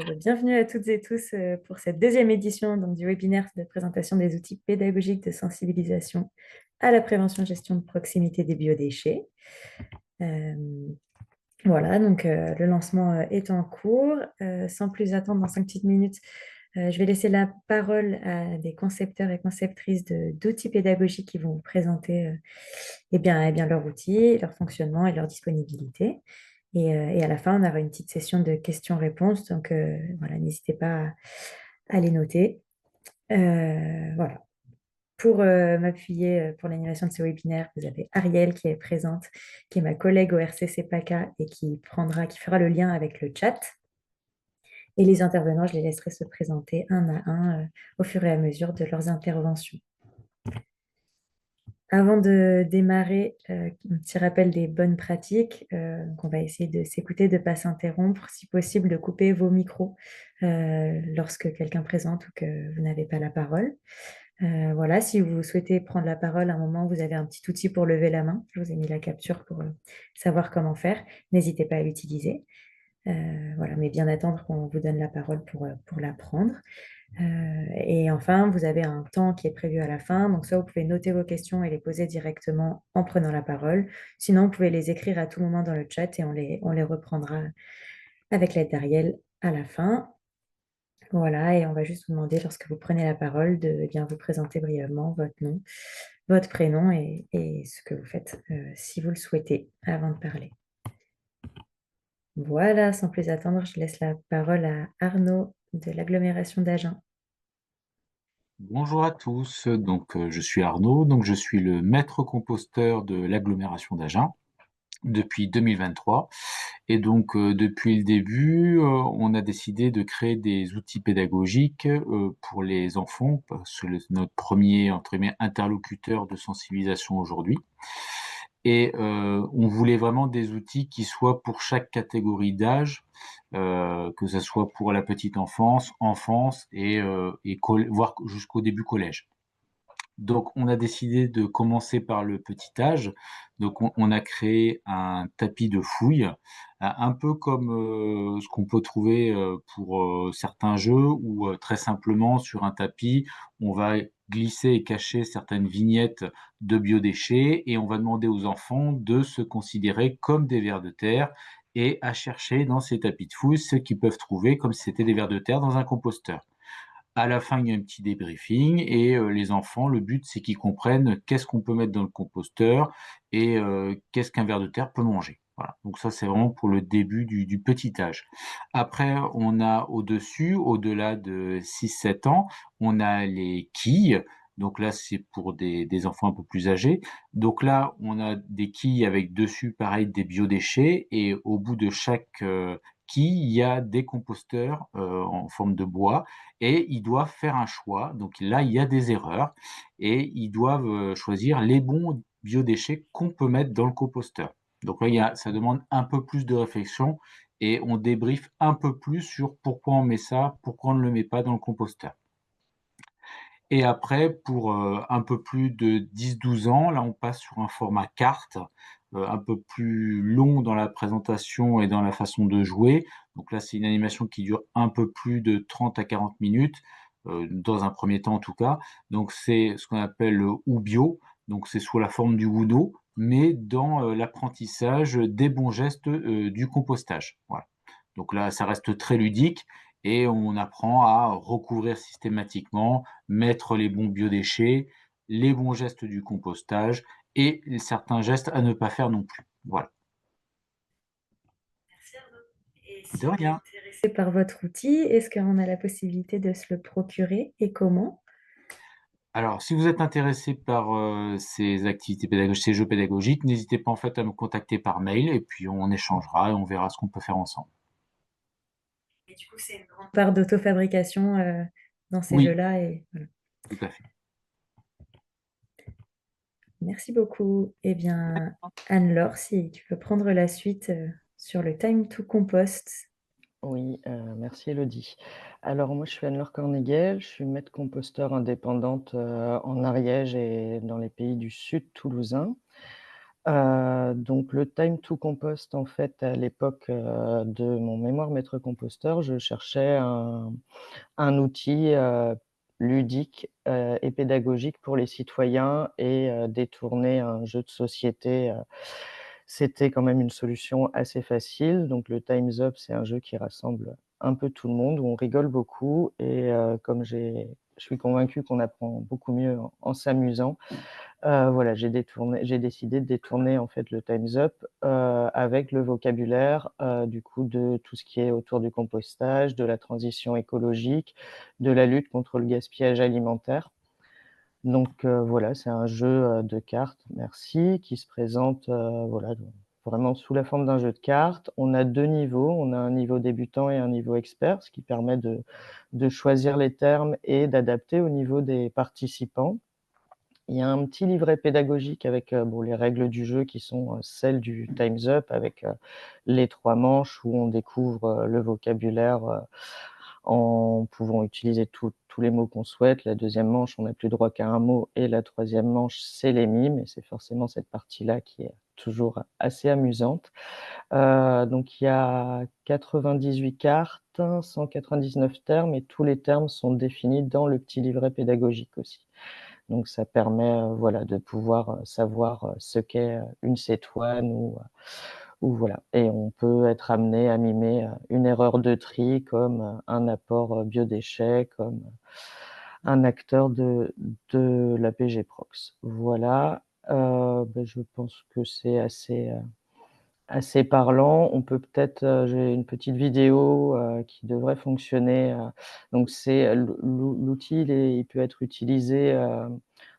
Bienvenue à toutes et tous pour cette deuxième édition donc, du webinaire de présentation des outils pédagogiques de sensibilisation à la prévention et gestion de proximité des biodéchets. Euh, voilà, donc le lancement est en cours. Sans plus attendre, dans 5 petites minutes, je vais laisser la parole à des concepteurs et conceptrices d'outils pédagogiques qui vont vous présenter leurs outils, leur fonctionnement et leur disponibilité. Et à la fin, on aura une petite session de questions-réponses. Donc, voilà, n'hésitez pas à les noter. Voilà. Pour m'appuyer pour l'animation de ce webinaire, vous avez Ariel qui est présente, qui est ma collègue au RCC PACA et qui fera le lien avec le chat. Et les intervenants, je les laisserai se présenter un à un au fur et à mesure de leurs interventions. Avant de démarrer, un petit rappel des bonnes pratiques. Donc on va essayer de s'écouter, de ne pas s'interrompre, si possible de couper vos micros lorsque quelqu'un présente ou que vous n'avez pas la parole. Voilà, si vous souhaitez prendre la parole à un moment, vous avez un petit outil pour lever la main. Je vous ai mis la capture pour savoir comment faire. N'hésitez pas à l'utiliser. Voilà, mais bien attendre qu'on vous donne la parole pour la prendre. Et enfin, vous avez un temps qui est prévu à la fin. Donc, soit vous pouvez noter vos questions et les poser directement en prenant la parole. Sinon, vous pouvez les écrire à tout moment dans le chat et on les reprendra avec l'aide d'Ariel à la fin. Voilà, et on va juste vous demander, lorsque vous prenez la parole, de bien vous présenter brièvement votre nom, votre prénom et ce que vous faites, si vous le souhaitez, avant de parler. Voilà, sans plus attendre, je laisse la parole à Arnaud de l'agglomération d'Agen. Bonjour à tous, je suis Arnaud, donc je suis le maître composteur de l'agglomération d'Agen depuis 2023 et depuis le début, on a décidé de créer des outils pédagogiques, pour les enfants parce que notre premier entre guillemets «interlocuteur» de sensibilisation aujourd'hui on voulait vraiment des outils qui soient pour chaque catégorie d'âge, que ça soit pour la petite enfance et voire jusqu'au début collège. Donc on a décidé de commencer par le petit âge. Donc on a créé un tapis de fouille, un peu comme, ce qu'on peut trouver, pour, certains jeux où, très simplement sur un tapis, on va glisser et cacher certaines vignettes de biodéchets et on va demander aux enfants de se considérer comme des vers de terre et à chercher dans ces tapis de fouille ce qu'ils peuvent trouver comme si c'était des vers de terre dans un composteur. À la fin, il y a un petit débriefing et les enfants, le but, c'est qu'ils comprennent qu'est-ce qu'on peut mettre dans le composteur et qu'est-ce qu'un ver de terre peut manger. Voilà, donc ça, c'est vraiment pour le début du petit âge. Après, on a au-dessus, au-delà de 6-7 ans, on a les quilles. Donc là, c'est pour des enfants un peu plus âgés. Donc là, on a des quilles avec dessus, pareil, des biodéchets et au bout de chaque, quille, il y a des composteurs, en forme de bois et ils doivent faire un choix. Donc là, il y a des erreurs et ils doivent, choisir les bons biodéchets qu'on peut mettre dans le composteur. Donc là, ça demande un peu plus de réflexion et on débriefe un peu plus sur pourquoi on met ça, pourquoi on ne le met pas dans le composteur. Et après pour, un peu plus de 10-12 ans, là, on passe sur un format carte, un peu plus long dans la présentation et dans la façon de jouer. Donc là, c'est une animation qui dure un peu plus de 30 à 40 minutes, dans un premier temps en tout cas. Donc c'est ce qu'on appelle le Oubio, donc c'est sous la forme du Uno, mais dans, l'apprentissage des bons gestes, du compostage. Voilà. Donc là, ça reste très ludique et on apprend à recouvrir systématiquement, mettre les bons biodéchets, les bons gestes du compostage et certains gestes à ne pas faire non plus. Voilà. Merci Arnaud. Et De si on est rien. intéressé par votre outil, est-ce qu'on a la possibilité de se le procurer et comment? Alors, si vous êtes intéressé par, ces activités pédagogiques, ces jeux pédagogiques, n'hésitez pas en fait à me contacter par mail et puis on échangera et on verra ce qu'on peut faire ensemble. Et du coup, c'est une grande part d'auto-fabrication dans ces Oui, jeux-là. Et voilà. tout à fait. Merci beaucoup. Eh bien, Anne-Laure, si tu peux prendre la suite sur le time to compost. Oui, merci Elodie. Alors moi, je suis Anne-Laure Corneguel, je suis maître composteur indépendante, en Ariège et dans les pays du sud toulousain. Donc le Time to Compost, en fait, à l'époque de mon mémoire maître composteur, je cherchais un outil ludique et pédagogique pour les citoyens et détourner un jeu de société. C'était quand même une solution assez facile. Donc le Time's Up, c'est un jeu qui rassemble un peu tout le monde, où on rigole beaucoup. Et comme je suis convaincu qu'on apprend beaucoup mieux en s'amusant, voilà, j'ai décidé de détourner en fait le Time's Up avec le vocabulaire du coup de tout ce qui est autour du compostage, de la transition écologique, de la lutte contre le gaspillage alimentaire. Donc voilà, c'est un jeu de cartes, merci, qui se présente voilà, vraiment sous la forme d'un jeu de cartes. On a deux niveaux, on a un niveau débutant et un niveau expert, ce qui permet de choisir les termes et d'adapter au niveau des participants. Il y a un petit livret pédagogique avec bon, les règles du jeu qui sont celles du Time's Up, avec les 3 manches où on découvre le vocabulaire en pouvant utiliser tous les mots qu'on souhaite. La deuxième manche, on n'a plus droit qu'à un mot, et la troisième manche, c'est les mimes, et c'est forcément cette partie-là qui est toujours assez amusante. Donc il y a 98 cartes, 199 termes, et tous les termes sont définis dans le petit livret pédagogique aussi. Donc ça permet voilà, de pouvoir savoir ce qu'est une cétoine ou voilà. Et on peut être amené à mimer une erreur de tri comme un apport biodéchet, comme un acteur de la PG Prox. Voilà. Ben, je pense que c'est assez parlant. On peut peut-être, j'ai une petite vidéo qui devrait fonctionner. Donc c'est l'outil, il peut être utilisé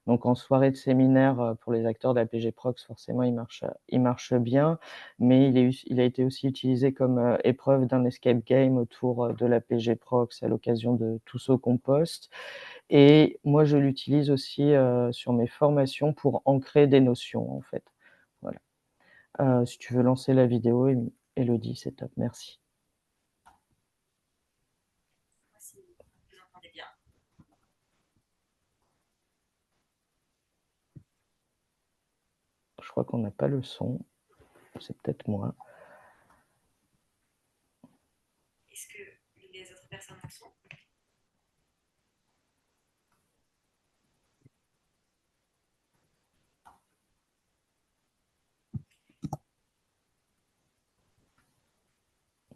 donc en soirée de séminaire pour les acteurs de la PG Prox. Forcément, il marche bien, mais il a été aussi utilisé comme épreuve d'un escape game autour de la PG Prox à l'occasion de Tous au compost. Et moi, je l'utilise aussi sur mes formations pour ancrer des notions, en fait. Voilà. Si tu veux lancer la vidéo, Elodie, c'est top, merci. Si vous entendez bien. Je crois qu'on n'a pas le son, c'est peut-être moi. Est-ce que les autres personnes en sont?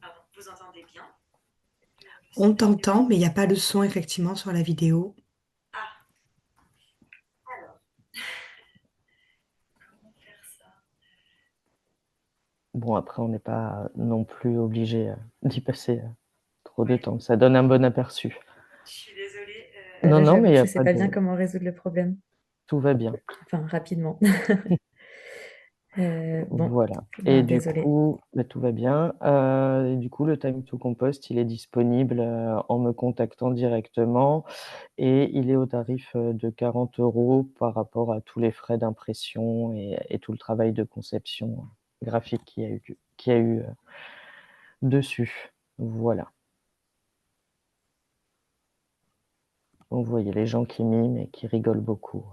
Pardon, vous entendez bien? On t'entend, mais il n'y a pas de son effectivement sur la vidéo. Ah, alors, comment faire ça? Bon, après, on n'est pas non plus obligé d'y passer trop de Ouais. temps. Ça donne un bon aperçu. Je suis désolée. Non, Là, non, mais j'avoue il que n'y je a ne sais pas pas de... bien comment résoudre le problème. Tout va bien. Enfin, rapidement. Bon, Voilà. ben, Et du désolée. coup, bah, tout va bien. Et du coup, le Time to Compost, il est disponible en me contactant directement, et il est au tarif de 40 € par rapport à tous les frais d'impression et tout le travail de conception graphique qu'il y a eu dessus. Voilà. Donc, vous voyez les gens qui miment et qui rigolent beaucoup.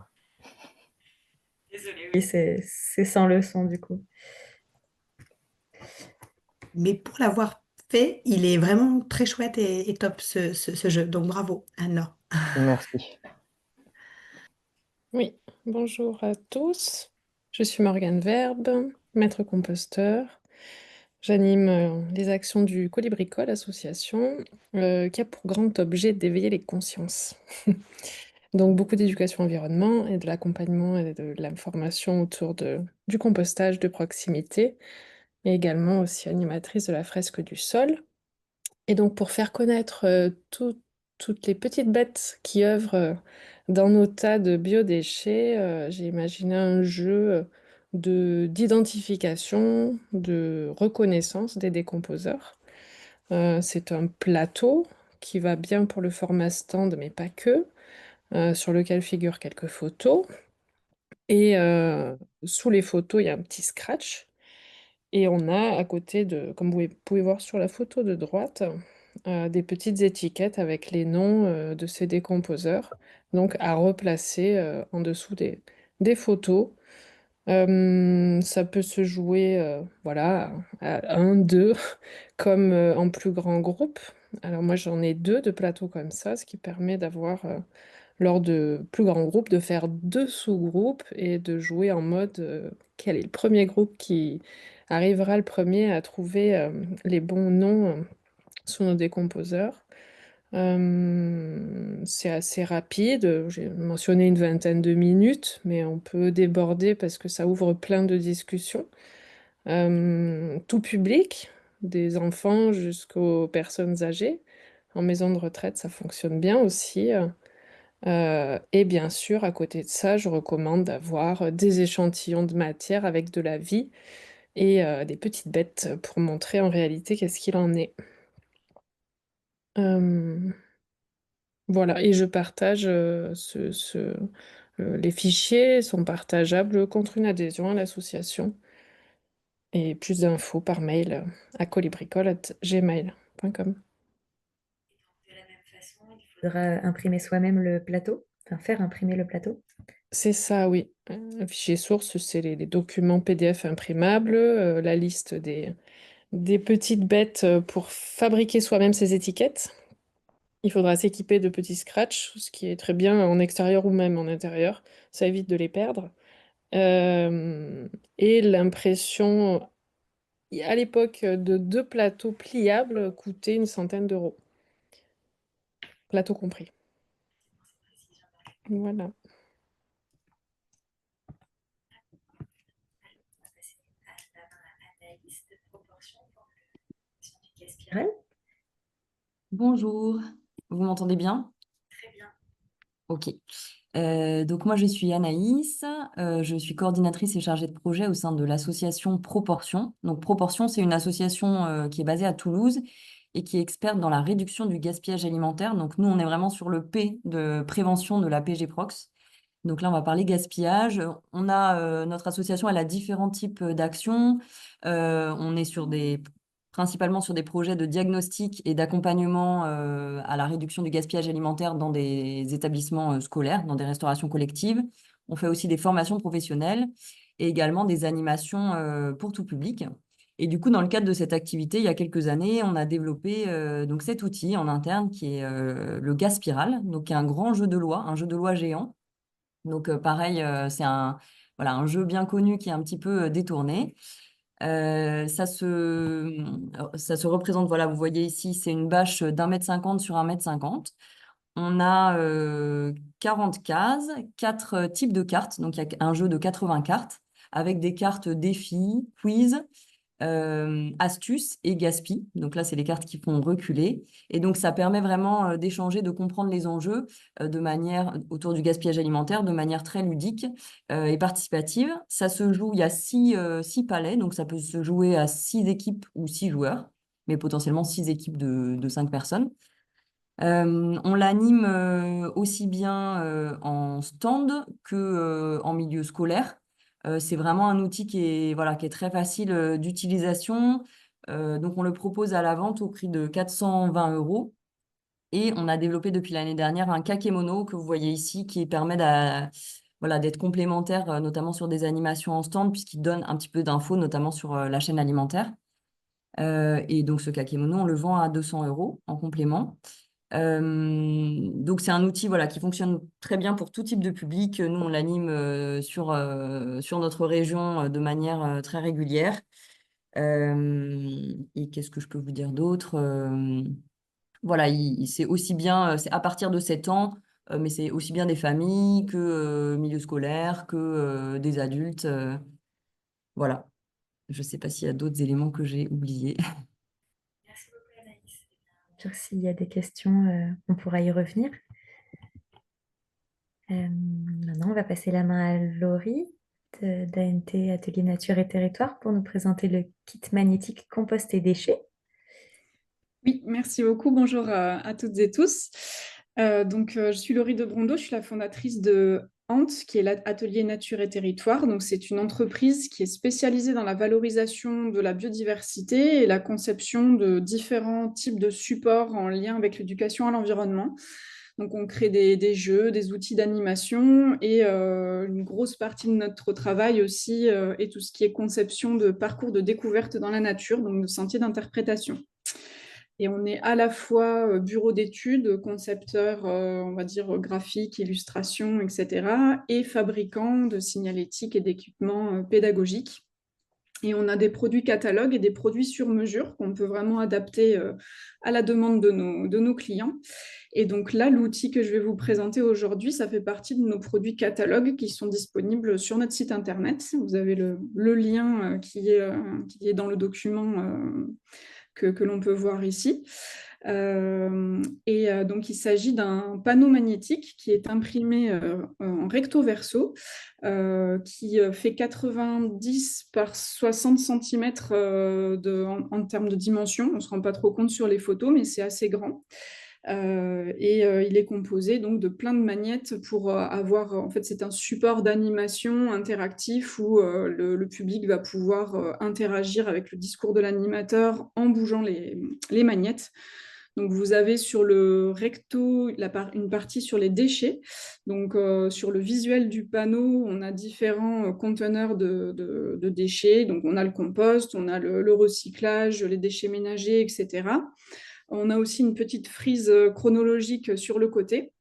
Désolée, oui, c'est sans le son du coup. Mais pour l'avoir fait, il est vraiment très chouette et top ce jeu. Donc bravo, Anna. Merci. Oui, bonjour à tous. Je suis Morgane Verbe, maître composteur. J'anime les actions du Colibricole association qui a pour grand objet d'éveiller les consciences. Donc beaucoup d'éducation environnement et de l'accompagnement et de l'information autour du compostage de proximité, et également aussi animatrice de la fresque du sol. Et donc, pour faire connaître toutes les petites bêtes qui œuvrent dans nos tas de biodéchets, j'ai imaginé un jeu d'identification, de reconnaissance des décomposeurs. C'est un plateau qui va bien pour le format stand, mais pas que, sur lequel figurent quelques photos. Et sous les photos, il y a un petit scratch. Et on a à côté comme vous pouvez voir sur la photo de droite, des petites étiquettes avec les noms de ces décomposeurs, donc à replacer en dessous des photos Ça peut se jouer voilà, à 1, 2, comme en plus grand groupe. Alors moi j'en ai 2 de plateaux comme ça, ce qui permet d'avoir, lors de plus grands groupes, de faire 2 sous-groupes et de jouer en mode quel est le premier groupe qui arrivera le premier à trouver les bons noms sous nos décomposeurs. C'est assez rapide, j'ai mentionné une vingtaine de minutes, mais on peut déborder parce que ça ouvre plein de discussions. Tout public, des enfants jusqu'aux personnes âgées. En maison de retraite, ça fonctionne bien aussi. Et bien sûr, à côté de ça, je recommande d'avoir des échantillons de matière avec de la vie et des petites bêtes pour montrer en réalité qu'est-ce qu'il en est. Euh, Voilà, et je partage les fichiers sont partageables contre une adhésion à l'association. Et plus d'infos par mail à colibricole@gmail.com. De la même façon, il faudra imprimer soi-même le plateau, enfin faire imprimer le plateau. C'est ça, oui. Un fichier source, c'est les documents PDF imprimables, la liste des petites bêtes pour fabriquer soi-même ses étiquettes. Il faudra s'équiper de petits scratchs, ce qui est très bien en extérieur ou même en intérieur. Ça évite de les perdre. Et l'impression, à l'époque, de 2 plateaux pliables coûtait une centaine d'euros, plateau compris. Voilà. On va passer la main à Anaïs de Proportion pour la question du Gaspiral. Bonjour, vous m'entendez bien? Très bien. Ok. Donc moi je suis Anaïs, je suis coordinatrice et chargée de projet au sein de l'association Proportion. Donc Proportion, c'est une association qui est basée à Toulouse et qui est experte dans la réduction du gaspillage alimentaire. Donc nous on est vraiment sur le P de prévention de la PG Prox. Donc là on va parler gaspillage. On a notre association, elle a différents types d'actions. On est principalement sur des projets de diagnostic et d'accompagnement à la réduction du gaspillage alimentaire dans des établissements scolaires, dans des restaurations collectives. On fait aussi des formations professionnelles et également des animations pour tout public. Et du coup, dans le cadre de cette activité, il y a quelques années, on a développé donc cet outil en interne qui est le Gaspiral, donc qui est un grand jeu de loi, un jeu de loi géant. Donc pareil, c'est voilà, un jeu bien connu qui est un petit peu détourné. Ça se représente, voilà, vous voyez ici, c'est une bâche d'1,50 m sur 1,50 m. On a 40 cases, 4 types de cartes. Donc, il y a un jeu de 80 cartes avec des cartes défis, quiz, astuces et gaspille. Donc là, c'est les cartes qui font reculer. Et donc, ça permet vraiment d'échanger, de comprendre les enjeux de manière autour du gaspillage alimentaire de manière très ludique et participative. Ça se joue, il y a 6 palets, donc ça peut se jouer à 6 équipes ou 6 joueurs, mais potentiellement 6 équipes de 5 personnes. On l'anime aussi bien en stand que en milieu scolaire. C'est vraiment un outil voilà, qui est très facile d'utilisation. Donc, on le propose à la vente au prix de 420 €. Et on a développé depuis l'année dernière un kakémono que vous voyez ici qui permet voilà, d'être complémentaire, notamment sur des animations en stand, puisqu'il donne un petit peu d'infos, notamment sur la chaîne alimentaire. Et donc, ce kakémono, on le vend à 200 € en complément. Donc c'est un outil voilà, qui fonctionne très bien pour tout type de public. Nous, on l'anime sur notre région de manière très régulière. Et qu'est-ce que je peux vous dire d'autre? Voilà, c'est aussi bien, c'est à partir de 7 ans, mais c'est aussi bien des familles que milieu scolaire, que des adultes. Voilà. Je ne sais pas s'il y a d'autres éléments que j'ai oubliés. Merci beaucoup, Anaïs. Bien sûr, s'il y a des questions, on pourra y revenir. Maintenant, on va passer la main à Laurie d'ANT Atelier Nature et Territoire pour nous présenter le kit magnétique compost et déchets. Oui, merci beaucoup. Bonjour à toutes et tous. Je suis Laurie de Brondeau, je suis la fondatrice de ANT, qui est l'Atelier Nature et Territoire. Donc, c'est une entreprise qui est spécialisée dans la valorisation de la biodiversité et la conception de différents types de supports en lien avec l'éducation à l'environnement. Donc, on crée des jeux, des outils d'animation et une grosse partie de notre travail aussi est tout ce qui est conception de parcours de découverte dans la nature, donc de sentiers d'interprétation. Et on est à la fois bureau d'études, concepteur, on va dire, graphique, illustration, etc., et fabricant de signalétique et d'équipements pédagogiques. Et on a des produits catalogues et des produits sur mesure qu'on peut vraiment adapter à la demande de nos clients. Et donc là, l'outil que je vais vous présenter aujourd'hui, ça fait partie de nos produits catalogues qui sont disponibles sur notre site internet. Vous avez le lien qui est dans le document que l'on peut voir ici. Donc, il s'agit d'un panneau magnétique qui est imprimé en recto verso, qui fait 90 par 60 cm en termes de dimension. On ne se rend pas trop compte sur les photos, mais c'est assez grand. Il est composé donc de plein de magnettes pour avoir, en fait, c'est un support d'animation interactif où le public va pouvoir interagir avec le discours de l'animateur en bougeant les magnettes. Donc, vous avez sur le recto une partie sur les déchets. Donc, sur le visuel du panneau, on a différents conteneurs de déchets. Donc, on a le compost, on a le recyclage, les déchets ménagers, etc. On a aussi une petite frise chronologique sur le côté.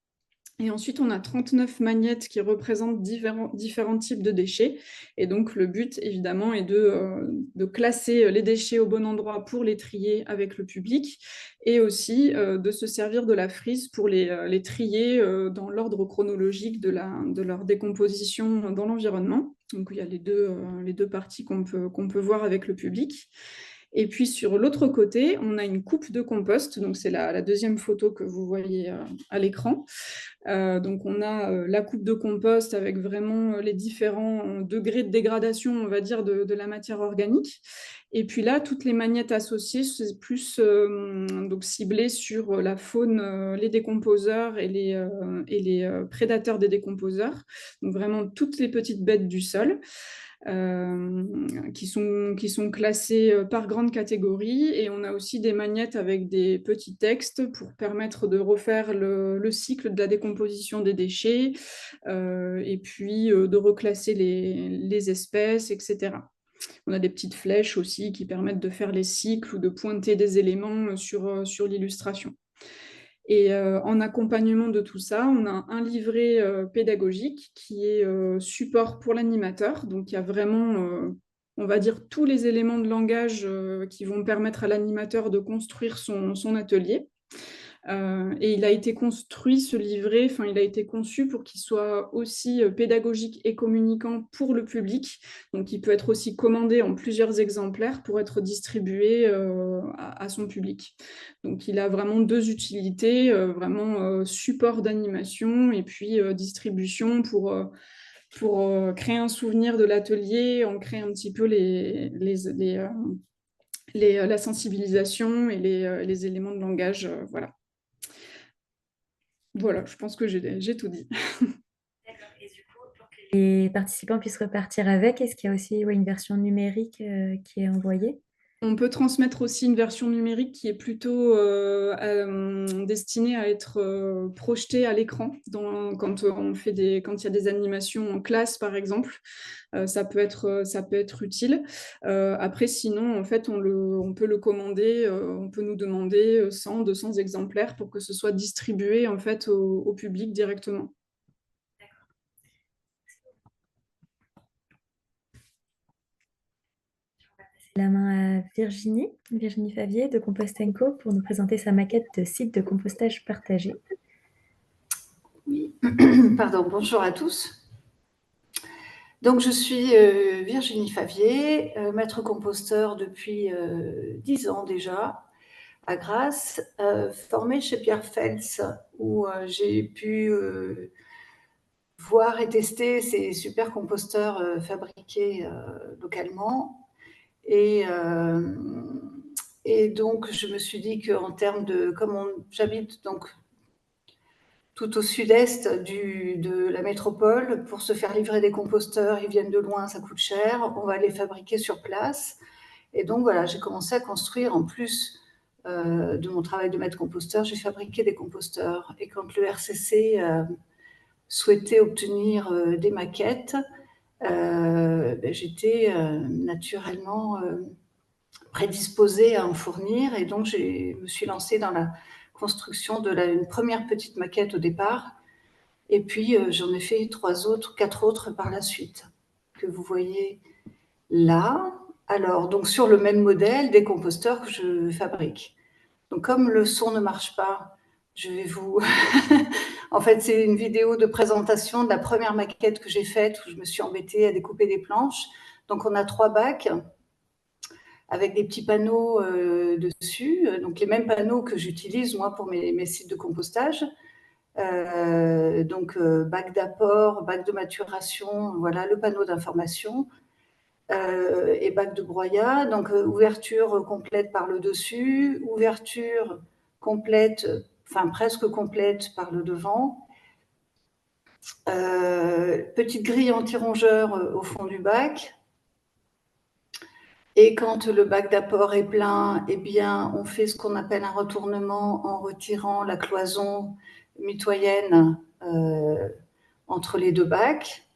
Et ensuite, on a 39 magnettes qui représentent différents types de déchets. Et donc, le but, évidemment, est de classer les déchets au bon endroit pour les trier avec le public et aussi de se servir de la frise pour les trier dans l'ordre chronologique de leur décomposition dans l'environnement. Donc, il y a les deux parties qu'on peut voir avec le public. Et puis, sur l'autre côté, on a une coupe de compost. Donc, c'est la deuxième photo que vous voyez à l'écran. Donc, on a la coupe de compost avec vraiment les différents degrés de dégradation, on va dire, de la matière organique. Et puis là, toutes les magnettes associées, c'est plus donc ciblé sur la faune, les décomposeurs et les prédateurs des décomposeurs. Donc, vraiment toutes les petites bêtes du sol. Qui sont classées par grande catégorie, et on a aussi des magnettes avec des petits textes pour permettre de refaire le cycle de la décomposition des déchets et puis de reclasser les espèces, etc. On a des petites flèches aussi qui permettent de faire les cycles ou de pointer des éléments sur l'illustration. Et en accompagnement de tout ça, on a un livret pédagogique qui est support pour l'animateur. Donc, il y a vraiment, on va dire, tous les éléments de langage qui vont permettre à l'animateur de construire son atelier. Et il a été construit, ce livret, enfin, il a été conçu pour qu'il soit aussi pédagogique et communicant pour le public. Donc, il peut être aussi commandé en plusieurs exemplaires pour être distribué à son public. Donc, il a vraiment deux utilités, vraiment support d'animation et puis distribution pour créer un souvenir de l'atelier, en créer un petit peu la sensibilisation et les éléments de langage, voilà. Voilà, je pense que j'ai tout dit. D'accord. Et du coup, pour que les participants puissent repartir avec, est-ce qu'il y a aussi une version numérique qui est envoyée? On peut transmettre aussi une version numérique qui est plutôt destinée à être projetée à l'écran quand il y a des animations en classe, par exemple. Ça peut être utile. Après, sinon, en fait, on peut le commander, on peut nous demander 100, 200 exemplaires pour que ce soit distribué en fait au public directement. La main à Virginie Favier de Compost & Co pour nous présenter sa maquette de site de compostage partagé. Oui, pardon, bonjour à tous. Donc, je suis Virginie Favier, maître composteur depuis 10 ans déjà, à Grasse, formée chez Pierre Fels, où j'ai pu voir et tester ces super composteurs fabriqués localement. Et donc, je me suis dit qu'en termes de... J'habite donc tout au sud-est de la métropole, pour se faire livrer des composteurs, ils viennent de loin, ça coûte cher, on va les fabriquer sur place. Et donc, voilà, j'ai commencé à construire en plus de mon travail de maître composteur, j'ai fabriqué des composteurs. Et quand le RCC souhaitait obtenir des maquettes, j'étais naturellement prédisposée à en fournir. Et donc, je me suis lancée dans la construction une première petite maquette au départ. Et puis, j'en ai fait 4 autres par la suite, que vous voyez là. Alors, donc sur le même modèle des composteurs que je fabrique. Donc, comme le son ne marche pas, je vais vous... En fait, c'est une vidéo de présentation de la première maquette que j'ai faite où je me suis embêtée à découper des planches. Donc, on a 3 bacs avec des petits panneaux dessus, donc les mêmes panneaux que j'utilise moi pour mes sites de compostage. Donc, bac d'apport, bac de maturation, voilà le panneau d'information. Et bac de broyat, donc ouverture complète par le dessus, ouverture complète, enfin presque complète par le devant, petite grille anti-rongeur au fond du bac. Et quand le bac d'apport est plein, eh bien, on fait ce qu'on appelle un retournement en retirant la cloison mitoyenne entre les 2 bacs.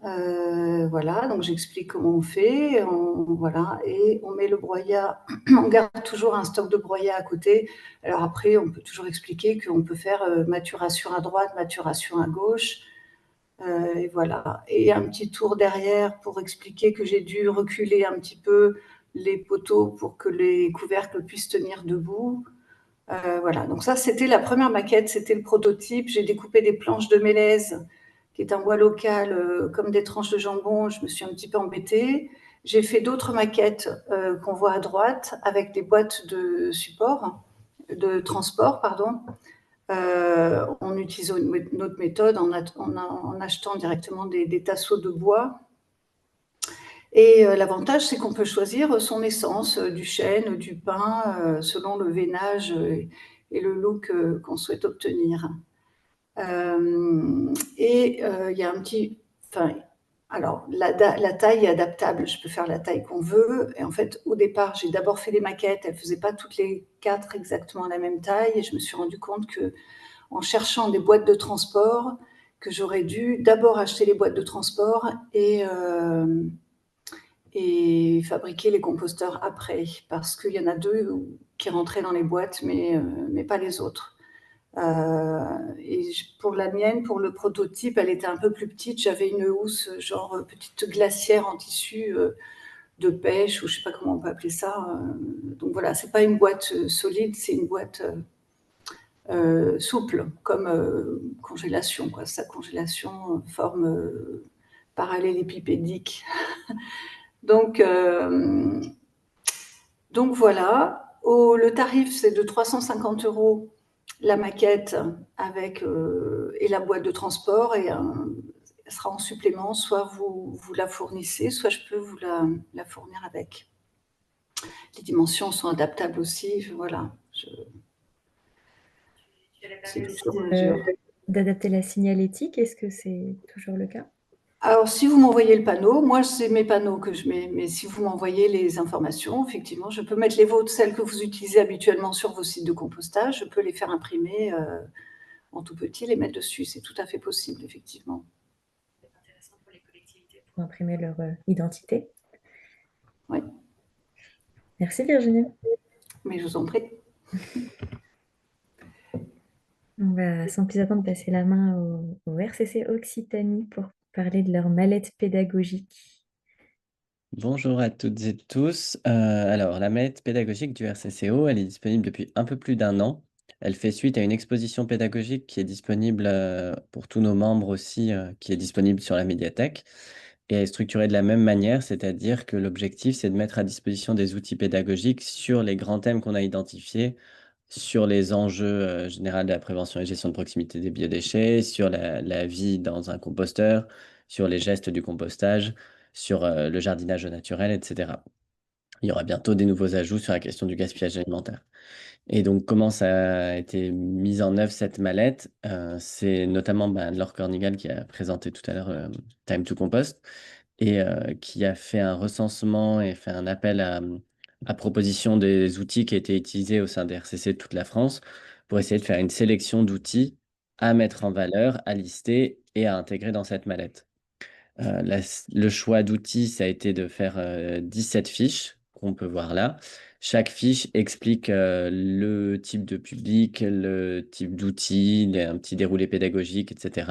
Voilà, donc j'explique comment on fait, voilà, et on met le broyat, on garde toujours un stock de broyat à côté. Alors après, on peut toujours expliquer qu'on peut faire maturation à droite, maturation à gauche, et voilà. Et un petit tour derrière pour expliquer que j'ai dû reculer un petit peu les poteaux pour que les couvercles puissent tenir debout. Voilà, donc ça c'était la première maquette, c'était le prototype. J'ai découpé des planches de mélèze qui est un bois local, comme des tranches de jambon. Je me suis un petit peu embêtée. J'ai fait d'autres maquettes qu'on voit à droite avec des boîtes de transport, pardon. En utilisant une autre méthode, en achetant directement des tasseaux de bois. Et l'avantage, c'est qu'on peut choisir son essence, du chêne, du pin, selon le veinage et le look qu'on souhaite obtenir. Et il y a un petit... Enfin, alors, la taille est adaptable. Je peux faire la taille qu'on veut. Et en fait, au départ, j'ai d'abord fait les maquettes. Elles ne faisaient pas toutes les 4 exactement la même taille. Et je me suis rendu compte que, en cherchant des boîtes de transport, que j'aurais dû d'abord acheter les boîtes de transport et fabriquer les composteurs après. Parce qu'il y en a 2 qui rentraient dans les boîtes, mais pas les autres. Et pour la mienne, pour le prototype, elle était un peu plus petite. J'avais une housse, genre petite glacière en tissu de pêche, ou je ne sais pas comment on peut appeler ça. Donc voilà, c'est pas une boîte solide, c'est une boîte souple, comme congélation, quoi. Sa congélation forme parallélépipédique. Donc voilà. Le tarif, c'est de 350 € la maquette avec et la boîte de transport, et elle sera en supplément. Soit vous la fournissez, soit je peux vous la fournir avec. Les dimensions sont adaptables aussi. Voilà. C'est tout sur mesure. D'adapter la signalétique, est-ce que c'est toujours le cas? Alors, si vous m'envoyez le panneau, moi, c'est mes panneaux que je mets, mais si vous m'envoyez les informations, effectivement, je peux mettre les vôtres, celles que vous utilisez habituellement sur vos sites de compostage, je peux les faire imprimer en tout petit, les mettre dessus. C'est tout à fait possible, effectivement. C'est intéressant pour les collectivités pour imprimer leur identité. Oui. Merci Virginie. Mais je vous en prie. On va sans plus attendre passer la main au RCC Occitanie pour parler de leur mallette pédagogique. Bonjour à toutes et tous. Alors, la mallette pédagogique du RCCO, elle est disponible depuis un peu plus d'1 an. Elle fait suite à une exposition pédagogique qui est disponible pour tous nos membres aussi, qui est disponible sur la médiathèque. Et elle est structurée de la même manière, c'est-à-dire que l'objectif, c'est de mettre à disposition des outils pédagogiques sur les grands thèmes qu'on a identifiés, sur les enjeux généraux de la prévention et gestion de proximité des biodéchets, sur la vie dans un composteur, sur les gestes du compostage, sur le jardinage naturel, etc. Il y aura bientôt des nouveaux ajouts sur la question du gaspillage alimentaire. Et donc, comment ça a été mis en œuvre cette mallette? C'est notamment Laure Cornigal qui a présenté tout à l'heure Time to Compost et qui a fait un recensement et fait un appel à proposition des outils qui étaient utilisés au sein des RCC de toute la France pour essayer de faire une sélection d'outils à mettre en valeur, à lister et à intégrer dans cette mallette. Le choix d'outils, ça a été de faire 17 fiches qu'on peut voir là. Chaque fiche explique le type de public, le type d'outils, un petit déroulé pédagogique, etc.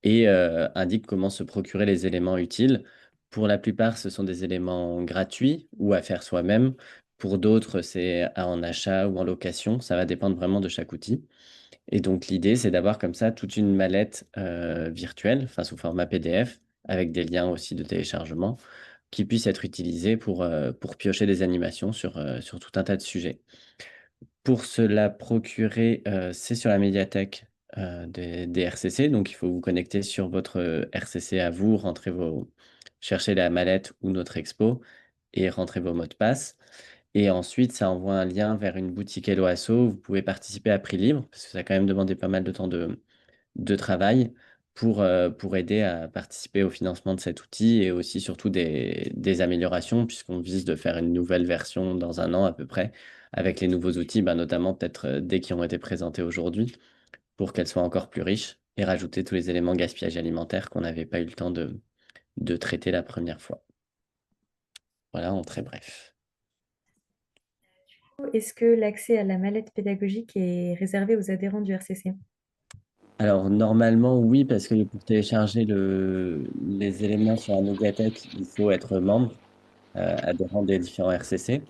Et indique comment se procurer les éléments utiles. Pour la plupart, ce sont des éléments gratuits ou à faire soi-même. Pour d'autres, c'est en achat ou en location. Ça va dépendre vraiment de chaque outil. Et donc, l'idée, c'est d'avoir comme ça toute une mallette virtuelle, enfin sous format PDF, avec des liens aussi de téléchargement, qui puissent être utilisés pour piocher des animations sur tout un tas de sujets. Pour se la procurer, c'est sur la médiathèque des RCC. Donc, il faut vous connecter sur votre RCC à vous, chercher la mallette ou notre expo et rentrer vos mots de passe. Et ensuite, ça envoie un lien vers une boutique Hello Asso. Vous pouvez participer à prix libre, parce que ça a quand même demandé pas mal de temps de travail pour aider à participer au financement de cet outil et aussi surtout des améliorations, puisqu'on vise de faire une nouvelle version dans un an à peu près, avec les nouveaux outils, notamment peut-être dès qui ont été présentés aujourd'hui, pour qu'elle soit encore plus riche et rajouter tous les éléments gaspillage alimentaire qu'on n'avait pas eu le temps de traiter la première fois. Voilà, en très bref. Est-ce que l'accès à la mallette pédagogique est réservé aux adhérents du RCC? Alors, normalement, oui, parce que pour télécharger les éléments sur la médiathèque, il faut être membre, adhérent des différents RCC.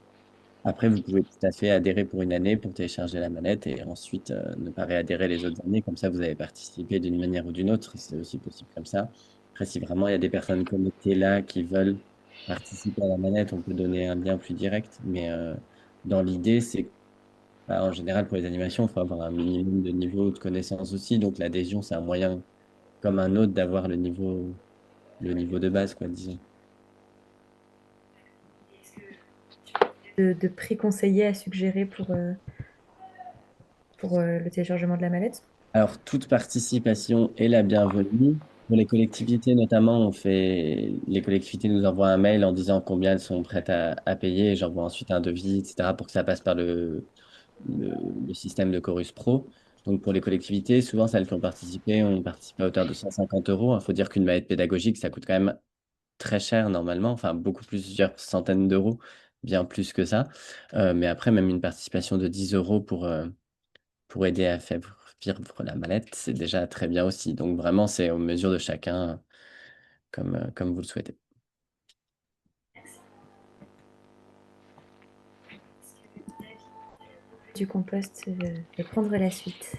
Après, vous pouvez tout à fait adhérer pour une année pour télécharger la manette et ensuite ne pas réadhérer les autres années. Comme ça, vous avez participé d'une manière ou d'une autre. C'est aussi possible comme ça. Après, si vraiment il y a des personnes connectées là qui veulent participer à la manette, on peut donner un lien plus direct. Mais dans l'idée, c'est en général pour les animations, il faut avoir un minimum de niveau de connaissance aussi. Donc l'adhésion, c'est un moyen comme un autre d'avoir le niveau de base, quoi, disons. De prix conseillé à suggérer pour le téléchargement de la mallette? Alors, toute participation est la bienvenue. Pour les collectivités, notamment, les collectivités nous envoient un mail en disant combien elles sont prêtes à payer. Et j'envoie ensuite un devis, etc., pour que ça passe par le système de Chorus Pro. Donc, pour les collectivités, souvent, celles qui ont participé, on participe à hauteur de 150 euros. Il faut dire qu'une mallette pédagogique, ça coûte quand même très cher normalement, enfin, beaucoup plusieurs centaines d'euros, bien plus que ça. Mais après, même une participation de 10 euros pour aider à faire vivre la mallette, c'est déjà très bien aussi. Donc vraiment, c'est aux mesures de chacun, comme vous le souhaitez. Du compost de prendre la suite.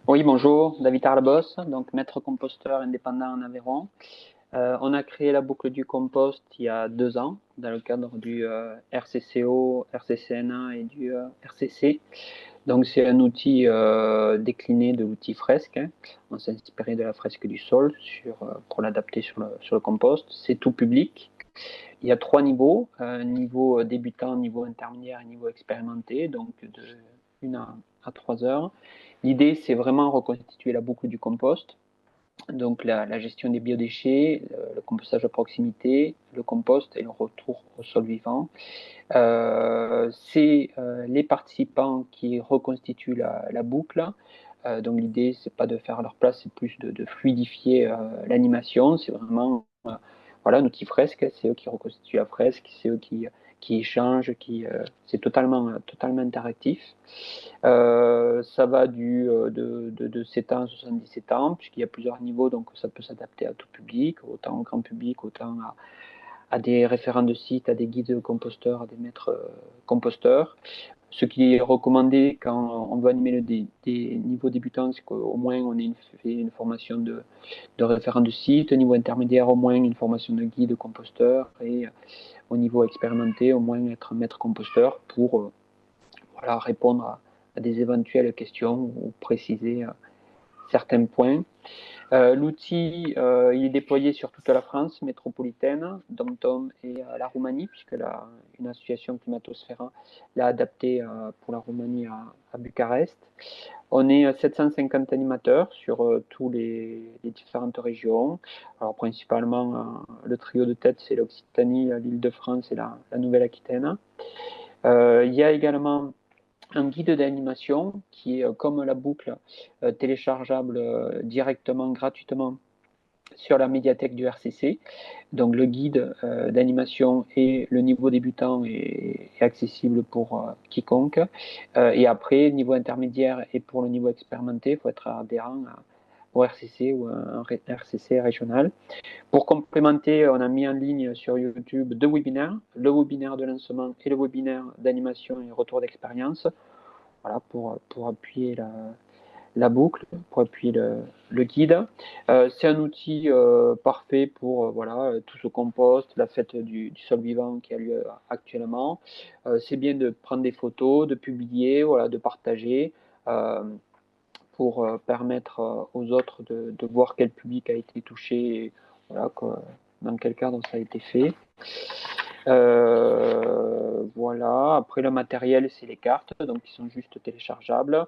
Oui, bonjour, David Arbos, donc maître composteur indépendant en Aveyron. On a créé la boucle du compost il y a 2 ans dans le cadre du RCCO, RCCNA et du RCC. Donc c'est un outil décliné de l'outil fresque. Hein. On s'est inspiré de la fresque du sol pour l'adapter sur le compost. C'est tout public. Il y a 3 niveaux, niveau débutant, niveau intermédiaire et niveau expérimenté, donc de 1 à 3 heures. L'idée, c'est vraiment reconstituer la boucle du compost, donc la gestion des biodéchets, le compostage à proximité, le compost et le retour au sol vivant. C'est les participants qui reconstituent la boucle. Donc l'idée, c'est pas de faire leur place, c'est plus de fluidifier l'animation. C'est vraiment voilà, un outil fresque, c'est eux qui reconstituent la fresque, c'est eux qui échangent, c'est totalement interactif. Ça va de 7 ans à 77 ans, puisqu'il y a plusieurs niveaux, donc ça peut s'adapter à tout public, autant au grand public, autant à des référents de site, à des guides composteurs, à des maîtres composteurs. Ce qui est recommandé quand on veut animer des niveaux débutants, c'est qu'au moins on ait fait une formation de référent de site, au niveau intermédiaire au moins une formation de guide composteur et au niveau expérimenté au moins être maître composteur pour répondre à des éventuelles questions ou préciser certains points. L'outil, il est déployé sur toute la France métropolitaine, dom-tom et la Roumanie, puisque une association Climatosphera l'a adapté pour la Roumanie à Bucarest. On est 750 animateurs sur tous les différentes régions. Alors principalement, le trio de tête, c'est l'Occitanie, l'Île-de-France et la Nouvelle-Aquitaine. Il y a également un guide d'animation qui est comme la boucle téléchargeable directement, gratuitement sur la médiathèque du RCC. Donc le guide d'animation et le niveau débutant est accessible pour quiconque. Et après, niveau intermédiaire et pour le niveau expérimenté, il faut être adhérent au RCC ou un RCC régional. Pour complémenter, on a mis en ligne sur YouTube 2 webinaires, le webinaire de lancement et le webinaire d'animation et retour d'expérience. Voilà, pour appuyer la boucle, pour appuyer le guide. C'est un outil parfait pour tout ce compost, la fête du sol vivant qui a lieu actuellement. C'est bien de prendre des photos, de publier, de partager pour permettre aux autres de voir quel public a été touché et dans quel cadre ça a été fait. Voilà, après le matériel, c'est les cartes, donc qui sont juste téléchargeables,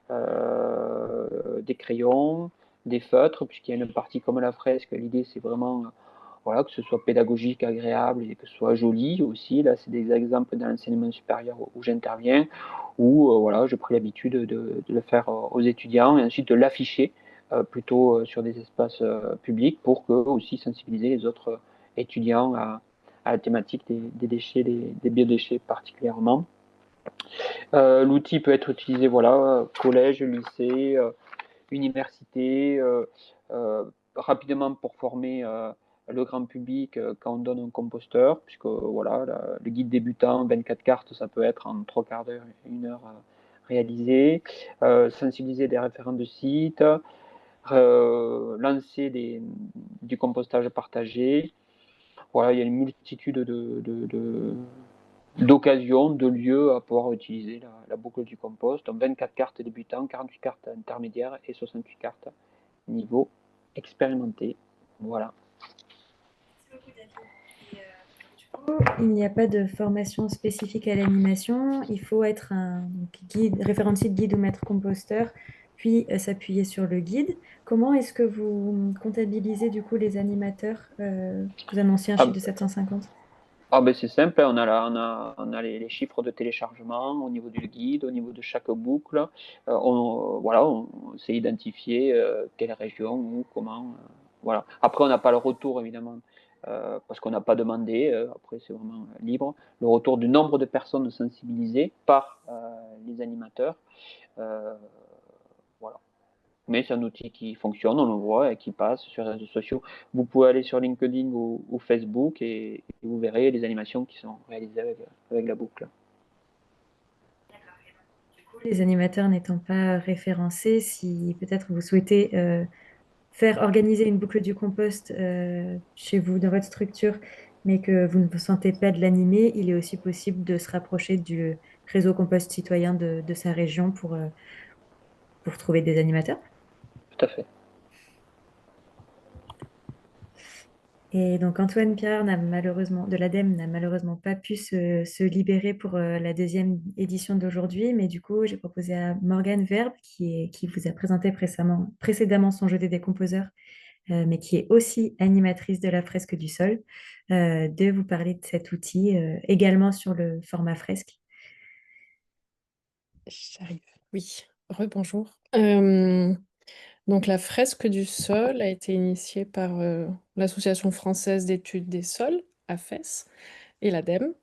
des crayons, des feutres, puisqu'il y a une partie comme la fresque, l'idée c'est vraiment que ce soit pédagogique, agréable et que ce soit joli aussi. Là, c'est des exemples dans l'enseignement supérieur où j'interviens, où j'ai pris l'habitude de le faire aux étudiants et ensuite de l'afficher plutôt sur des espaces publics pour que aussi sensibiliser les autres étudiants à la thématique des déchets, des biodéchets particulièrement. L'outil peut être utilisé collège, lycée, université, rapidement pour former le grand public quand on donne un composteur, puisque le guide débutant, 24 cartes, ça peut être en 3 quarts d'heure, 1 heure réalisé, sensibiliser des référents de sites, lancer du compostage partagé. Voilà, il y a une multitude d'occasions, de lieux à pouvoir utiliser la boucle du compost. Donc 24 cartes débutants, 48 cartes intermédiaires et 68 cartes niveau expérimenté. Voilà. Il n'y a pas de formation spécifique à l'animation. Il faut être un guide, référencier de guide ou maître composteur, puis s'appuyer sur le guide. Comment est-ce que vous comptabilisez du coup les animateurs? Vous annoncez un chiffre de 750. C'est simple, on a les chiffres de téléchargement au niveau du guide, au niveau de chaque boucle. On sait identifier quelle région, où, comment. Voilà. Après, on n'a pas le retour, évidemment, parce qu'on n'a pas demandé. Après, c'est vraiment libre. Le retour du nombre de personnes sensibilisées par les animateurs. Voilà. Mais c'est un outil qui fonctionne, on le voit, et qui passe sur les réseaux sociaux. Vous pouvez aller sur LinkedIn ou Facebook et vous verrez les animations qui sont réalisées avec la boucle. Les animateurs n'étant pas référencés, si peut-être vous souhaitez faire organiser une boucle du compost chez vous, dans votre structure, mais que vous ne vous sentez pas de l'animer, il est aussi possible de se rapprocher du réseau compost citoyen de sa région pour trouver des animateurs. Tout à fait. Et donc Antoine Pierre de l'ADEME n'a malheureusement pas pu se libérer pour la deuxième édition d'aujourd'hui, mais du coup j'ai proposé à Morgane Verbe, qui vous a présenté précédemment son jeu des décomposeurs, mais qui est aussi animatrice de la fresque du sol, de vous parler de cet outil également sur le format fresque. J'arrive. Oui, rebonjour. Donc la fresque du sol a été initiée par l'Association française d'études des sols, AFES, et l'ADEME,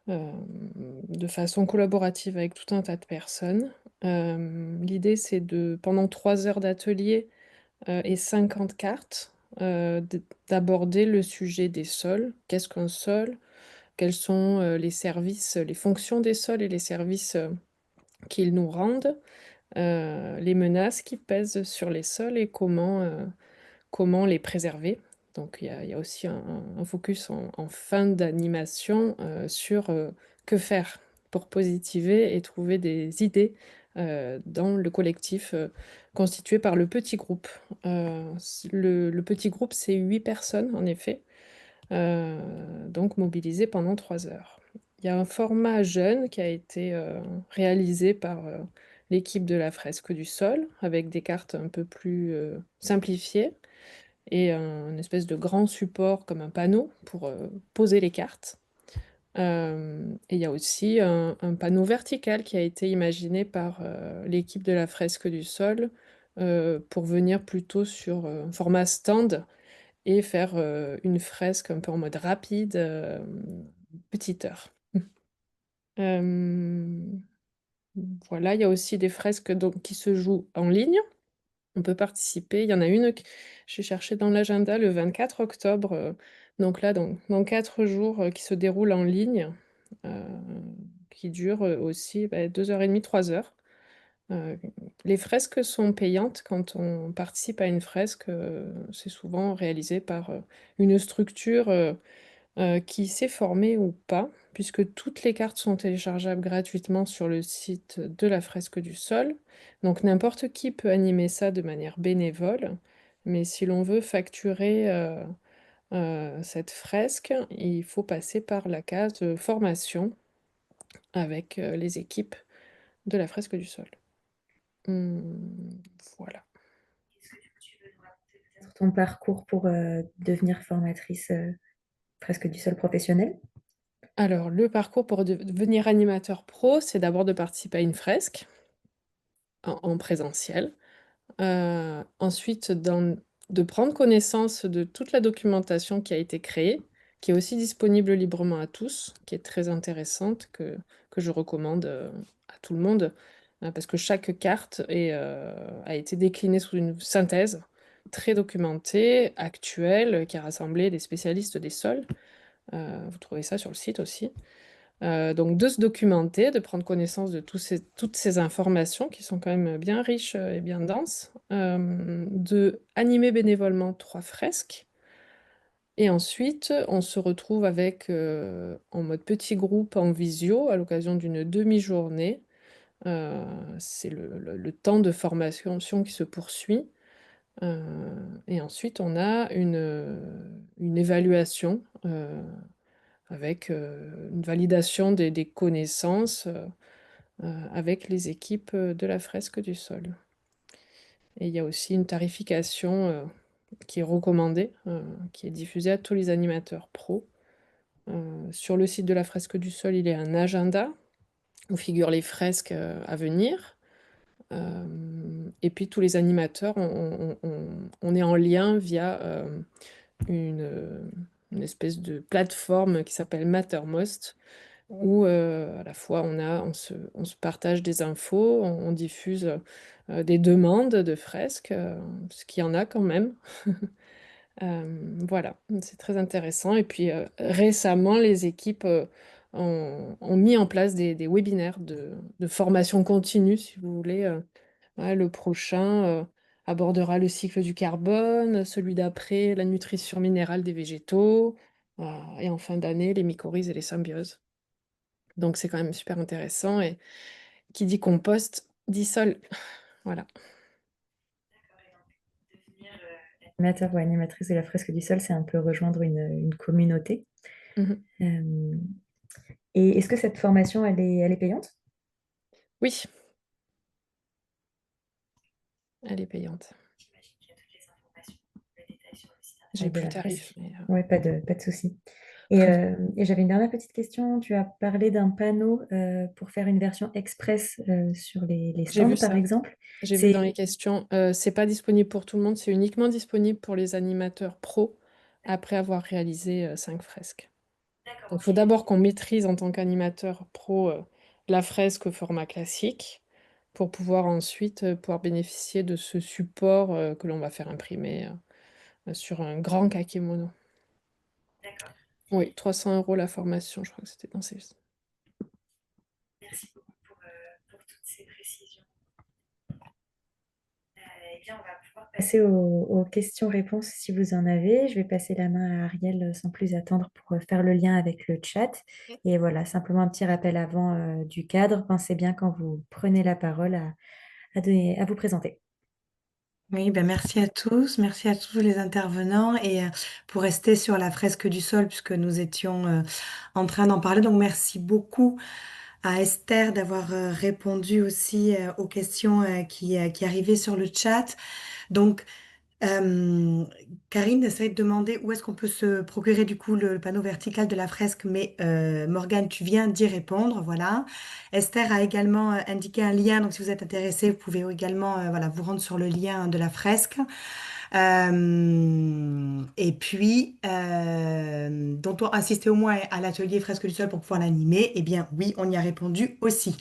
de façon collaborative avec tout un tas de personnes. L'idée, c'est pendant 3 heures d'atelier et 50 cartes, d'aborder le sujet des sols. Qu'est-ce qu'un sol? Quels sont les services, les fonctions des sols et les services qu'ils nous rendent? Les menaces qui pèsent sur les sols et comment les préserver. Donc il y a aussi un focus en fin d'animation sur que faire pour positiver et trouver des idées dans le collectif constitué par le petit groupe. Le petit groupe, c'est 8 personnes, en effet, donc mobilisées pendant 3 heures. Il y a un format jeune qui a été réalisé par l'équipe de la fresque du sol, avec des cartes un peu plus simplifiées et un espèce de grand support comme un panneau pour poser les cartes. Et il y a aussi un panneau vertical qui a été imaginé par l'équipe de la fresque du sol pour venir plutôt sur un format stand et faire une fresque un peu en mode rapide, petite heure. Euh, voilà, il y a aussi des fresques donc, qui se jouent en ligne. On peut participer. Il y en a une que j'ai cherchée dans l'agenda le 24 octobre. Donc là, dans 4 jours, qui se déroule en ligne, qui dure aussi 2h30, 3 heures. Les fresques sont payantes. Quand on participe à une fresque, c'est souvent réalisé par une structure qui s'est formée ou pas, puisque toutes les cartes sont téléchargeables gratuitement sur le site de la fresque du sol. Donc n'importe qui peut animer ça de manière bénévole, mais si l'on veut facturer cette fresque, il faut passer par la case formation avec les équipes de la fresque du sol. Voilà. Est-ce que tu veux nous raconter peut-être ton parcours pour devenir formatrice fresque du sol professionnelle? Alors, le parcours pour devenir animateur pro, c'est d'abord de participer à une fresque en présentiel. Ensuite, de prendre connaissance de toute la documentation qui a été créée, qui est aussi disponible librement à tous, qui est très intéressante, que je recommande à tout le monde, parce que chaque carte a été déclinée sous une synthèse très documentée, actuelle, qui a rassemblé des spécialistes des sols. Vous trouvez ça sur le site aussi. Donc de se documenter, de prendre connaissance de toutes ces informations qui sont quand même bien riches et bien denses, de animer bénévolement 3 fresques. Et ensuite, on se retrouve avec, en mode petit groupe en visio à l'occasion d'une demi-journée. C'est le temps de formation qui se poursuit. Et ensuite, on a une évaluation avec une validation des connaissances avec les équipes de la fresque du sol. Et il y a aussi une tarification qui est recommandée, qui est diffusée à tous les animateurs pros. Sur le site de la fresque du sol, il y a un agenda où figurent les fresques à venir. Et puis tous les animateurs, on est en lien via une espèce de plateforme qui s'appelle Mattermost, où à la fois on se partage des infos, on diffuse des demandes de fresques, ce qu'il y en a quand même. Voilà, c'est très intéressant. Et puis récemment, les équipes ont mis en place des webinaires de formation continue, si vous voulez. Ouais, le prochain abordera le cycle du carbone, celui d'après, la nutrition minérale des végétaux, et en fin d'année, les mycorhizes et les symbioses. Donc c'est quand même super intéressant. Et qui dit compost, dit sol. Voilà. Devenir animateur ou animatrice de la fresque du sol, c'est un peu rejoindre une communauté. Mhm. Et est-ce que cette formation, elle est payante? Oui, elle est payante. J'imagine qu'il y a toutes les informations, les détails sur le site J'ai internet de plus la le tarif, fresque. mais Oui, pas de souci. Et j'avais une dernière petite question. Tu as parlé d'un panneau pour faire une version express sur les j'ai vu stands, par ça. exemple. J'ai vu dans les questions. C'est pas disponible pour tout le monde, c'est uniquement disponible pour les animateurs pros après avoir réalisé 5 fresques. Donc, il faut d'abord qu'on maîtrise en tant qu'animateur pro la fresque au format classique pour pouvoir ensuite pouvoir bénéficier de ce support que l'on va faire imprimer sur un grand kakémono. D'accord. Oui, 300 € la formation, je crois que c'était dans ces... Merci beaucoup pour toutes ces précisions. bien, on va pouvoir passer aux questions-réponses si vous en avez. Je vais passer la main à Ariel sans plus attendre pour faire le lien avec le chat. Et voilà, simplement un petit rappel avant du cadre. Pensez bien quand vous prenez la parole à vous présenter. Oui, ben merci à tous les intervenants et pour rester sur la fresque du sol puisque nous étions en train d'en parler. Donc merci beaucoup à Esther d'avoir répondu aussi aux questions qui arrivaient sur le chat. Donc euh, Karine essaie de demander où est-ce qu'on peut se procurer du coup le panneau vertical de la fresque, mais Morgane, tu viens d'y répondre, voilà. Esther a également indiqué un lien, donc si vous êtes intéressé, vous pouvez également voilà, vous rendre sur le lien de la fresque. Et puis, dont on insistait au moins à l'atelier Fresque du Sol pour pouvoir l'animer, eh bien oui, on y a répondu aussi.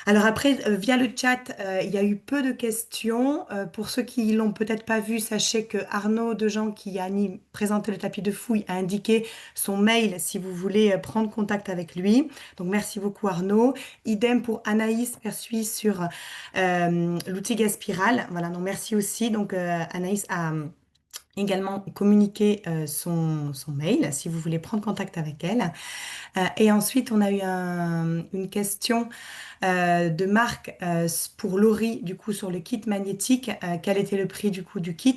Alors après, via le chat, il y a eu peu de questions. Pour ceux qui l'ont peut-être pas vu, sachez que Arnaud Dejean, qui a présenté le tapis de fouille, a indiqué son mail si vous voulez prendre contact avec lui. Donc merci beaucoup Arnaud. Idem pour Anaïs Persuis sur l'outil Gaspiral. Voilà, donc merci aussi. Donc Anaïs a également communiqué son mail si vous voulez prendre contact avec elle. Et ensuite, on a eu une question de Marc pour Laurie, du coup, sur le kit magnétique. Quel était le prix du coup du kit?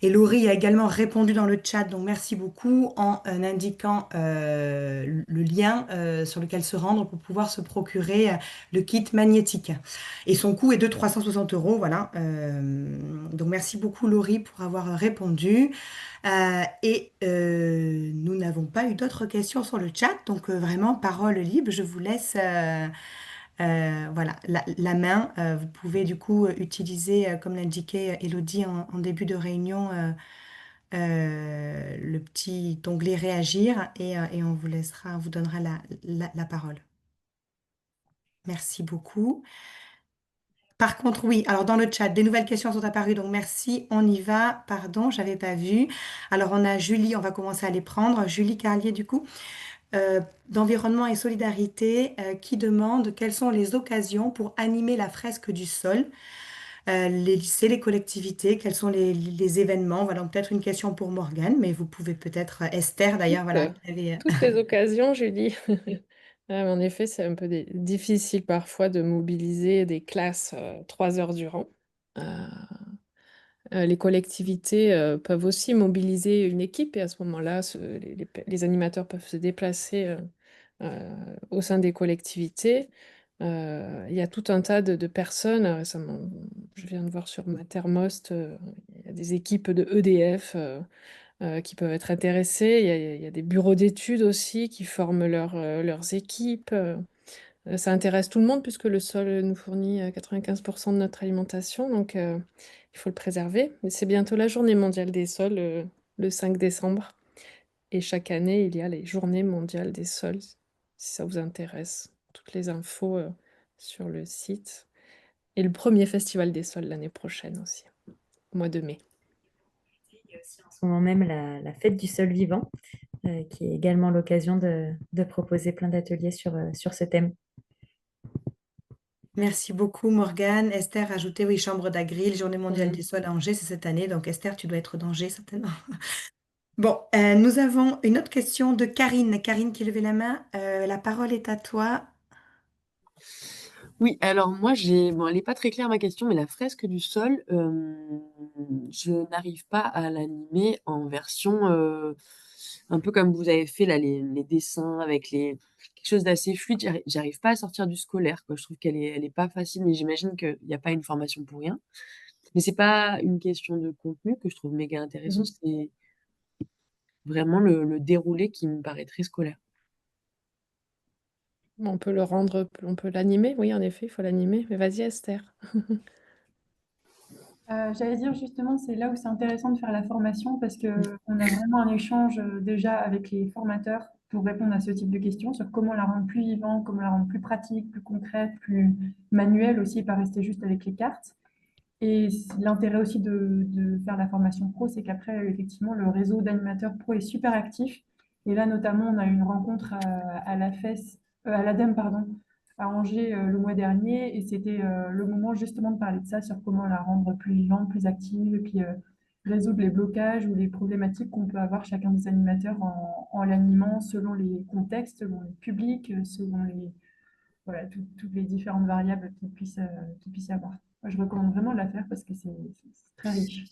Et Laurie a également répondu dans le chat, donc merci beaucoup, en indiquant le lien sur lequel se rendre pour pouvoir se procurer le kit magnétique. Et son coût est de 360 euros, voilà. Donc merci beaucoup Laurie pour avoir répondu. Nous n'avons pas eu d'autres questions sur le chat, donc vraiment parole libre, je vous laisse voilà, la main. Vous pouvez du coup utiliser, comme l'indiquait Elodie en début de réunion, le petit onglet réagir et on vous laissera, on vous donnera la parole. Merci beaucoup. Par contre, oui, alors dans le chat, des nouvelles questions sont apparues, donc merci, on y va. Pardon, j'avais pas vu. Alors on a Julie, on va commencer à les prendre. Julie Carlier, du coup, d'Environnement et Solidarité, qui demande quelles sont les occasions pour animer la fresque du sol. Les lycées, les collectivités, quels sont les événements? Voilà, donc peut-être une question pour Morgane, mais vous pouvez peut-être, Esther d'ailleurs, voilà, qui avait, Toutes les occasions, Julie. Mais en effet, c'est un peu difficile parfois de mobiliser des classes 3 heures durant. Les collectivités peuvent aussi mobiliser une équipe et à ce moment-là, les animateurs peuvent se déplacer au sein des collectivités. Il y a tout un tas de personnes. Récemment, je viens de voir sur Mattermost, il y a des équipes de EDF qui peuvent être intéressées. Il y a des bureaux d'études aussi qui forment leurs équipes. Ça intéresse tout le monde puisque le sol nous fournit 95% de notre alimentation, donc il faut le préserver. Mais c'est bientôt la journée mondiale des sols, le 5 décembre. Et chaque année, il y a les journées mondiales des sols, si ça vous intéresse. Toutes les infos sur le site. Et le premier festival des sols l'année prochaine aussi, au mois de mai. Il y a aussi en ce moment même la fête du sol vivant, qui est également l'occasion de proposer plein d'ateliers sur ce thème. Merci beaucoup, Morgane. Esther a ajouté, oui, Chambre d'Agril, Journée mondiale Mhm. des sols à Angers, c'est cette année. Donc, Esther, tu dois être d'Angers, certainement. Bon, nous avons une autre question de Karine. Karine qui levait la main. La parole est à toi. Oui, alors moi, bon, elle n'est pas très claire ma question, mais la fresque du sol, je n'arrive pas à l'animer en version un peu comme vous avez fait là, les dessins avec quelque chose d'assez fluide. J'arrive pas à sortir du scolaire, quoi. Je trouve elle est pas facile, mais j'imagine qu'il n'y a pas une formation pour rien. Mais c'est pas une question de contenu que je trouve méga intéressant, Mhm. c'est vraiment le déroulé qui me paraît très scolaire. On peut le rendre, on peut l'animer, oui, en effet, il faut l'animer. Mais vas-y, Esther. J'allais dire justement, c'est là où c'est intéressant de faire la formation parce qu'on a vraiment un échange déjà avec les formateurs pour répondre à ce type de questions sur comment la rendre plus vivante, comment la rendre plus pratique, plus concrète, plus manuelle aussi, pas rester juste avec les cartes. Et l'intérêt aussi de faire la formation pro, c'est qu'après, effectivement, le réseau d'animateurs pro est super actif. Et là, notamment, on a eu une rencontre à la FES, à l'ADEME, pardon, à Angers le mois dernier, et c'était le moment justement de parler de ça, sur comment la rendre plus vivante, plus active, et puis résoudre les blocages ou les problématiques qu'on peut avoir chacun des animateurs en l'animant selon les contextes, selon les publics, selon voilà, toutes les différentes variables qu'il puisse y avoir. Moi, je recommande vraiment de la faire parce que c'est très riche.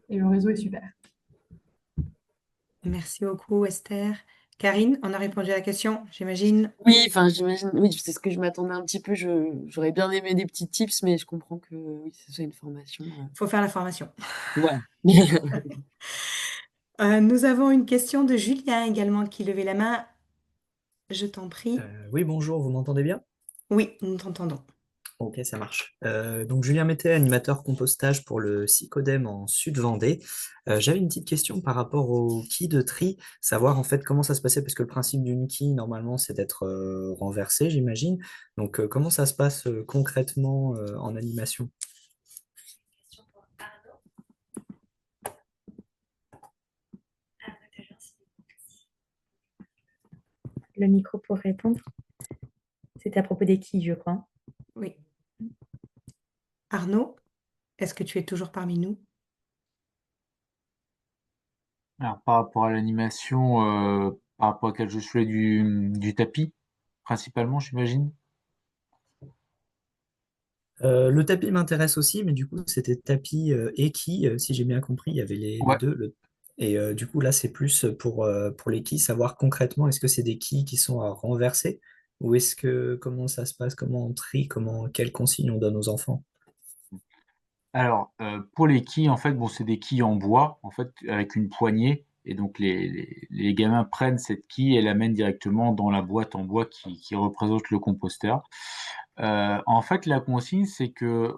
Et le réseau est super. Merci beaucoup, Esther. Karine, on a répondu à la question, j'imagine. Oui, enfin, j'imagine, oui, c'est ce que je m'attendais un petit peu. J'aurais bien aimé des petits tips, mais je comprends que oui, ce soit une formation. Il faut faire la formation. Ouais. Nous avons une question de Julien également qui levait la main. Je t'en prie. Oui, bonjour, vous m'entendez bien? Oui, nous t'entendons. Ok, ça marche. Donc Julien Mété, animateur compostage pour le SICODEM en Sud-Vendée. J'avais une petite question par rapport au quille de tri, savoir en fait comment ça se passait, parce que le principe d'une quille, normalement, c'est d'être renversée, j'imagine. Donc comment ça se passe concrètement en animation? Le micro pour répondre. C'était à propos des quilles, je crois. Oui. Arnaud, est-ce que tu es toujours parmi nous? Alors, par rapport à l'animation, par rapport à quel jeu je fais du tapis, principalement, j'imagine. Le tapis m'intéresse aussi, mais du coup, c'était tapis et quilles, si j'ai bien compris, il y avait les Ouais. deux. Et du coup, là, c'est plus pour les quilles, savoir concrètement, est-ce que c'est des quilles qui sont à renverser ou comment ça se passe, comment on trie, quelles consignes on donne aux enfants? Alors, pour les quilles, en fait, bon, c'est des quilles en bois, en fait, avec une poignée. Et donc, les gamins prennent cette quille et l'amènent directement dans la boîte en bois qui représente le composteur. En fait, la consigne, c'est que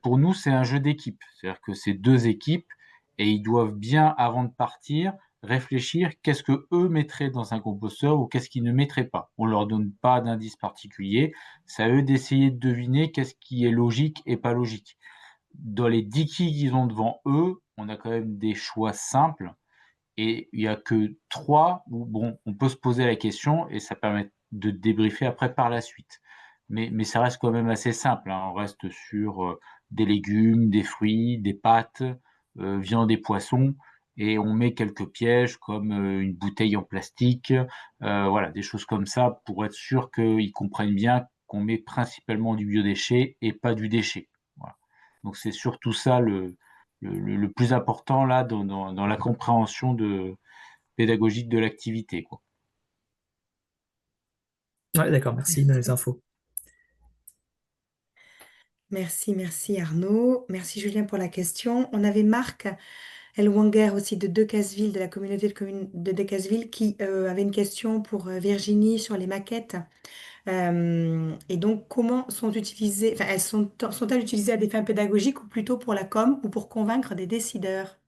pour nous, c'est un jeu d'équipe. C'est-à-dire que c'est deux équipes et ils doivent bien, avant de partir, réfléchir qu'est-ce que eux mettraient dans un composteur ou qu'est-ce qu'ils ne mettraient pas. On leur donne pas d'indice particulier. C'est à eux d'essayer de deviner qu'est-ce qui est logique et pas logique. Dans les 10 quilles qu'ils ont devant eux, on a quand même des choix simples et il y a que 3 où bon, on peut se poser la question et ça permet de débriefer après par la suite. Mais ça reste quand même assez simple, hein. On reste sur des légumes, des fruits, des pâtes, viande et poissons, et on met quelques pièges comme une bouteille en plastique, voilà, des choses comme ça pour être sûr qu'ils comprennent bien qu'on met principalement du biodéchet et pas du déchet. Voilà. Donc c'est surtout ça le plus important là dans la compréhension pédagogique de l'activité, quoi. Ouais, d'accord, merci de les infos. Merci Arnaud. Merci Julien pour la question. On avait Marc Elwanger aussi de Decazeville, de la communauté de communes de Decazeville, qui avait une question pour Virginie sur les maquettes. Et donc, comment sont utilisées, enfin, sont-elles utilisées à des fins pédagogiques ou plutôt pour la com ou pour convaincre des décideurs?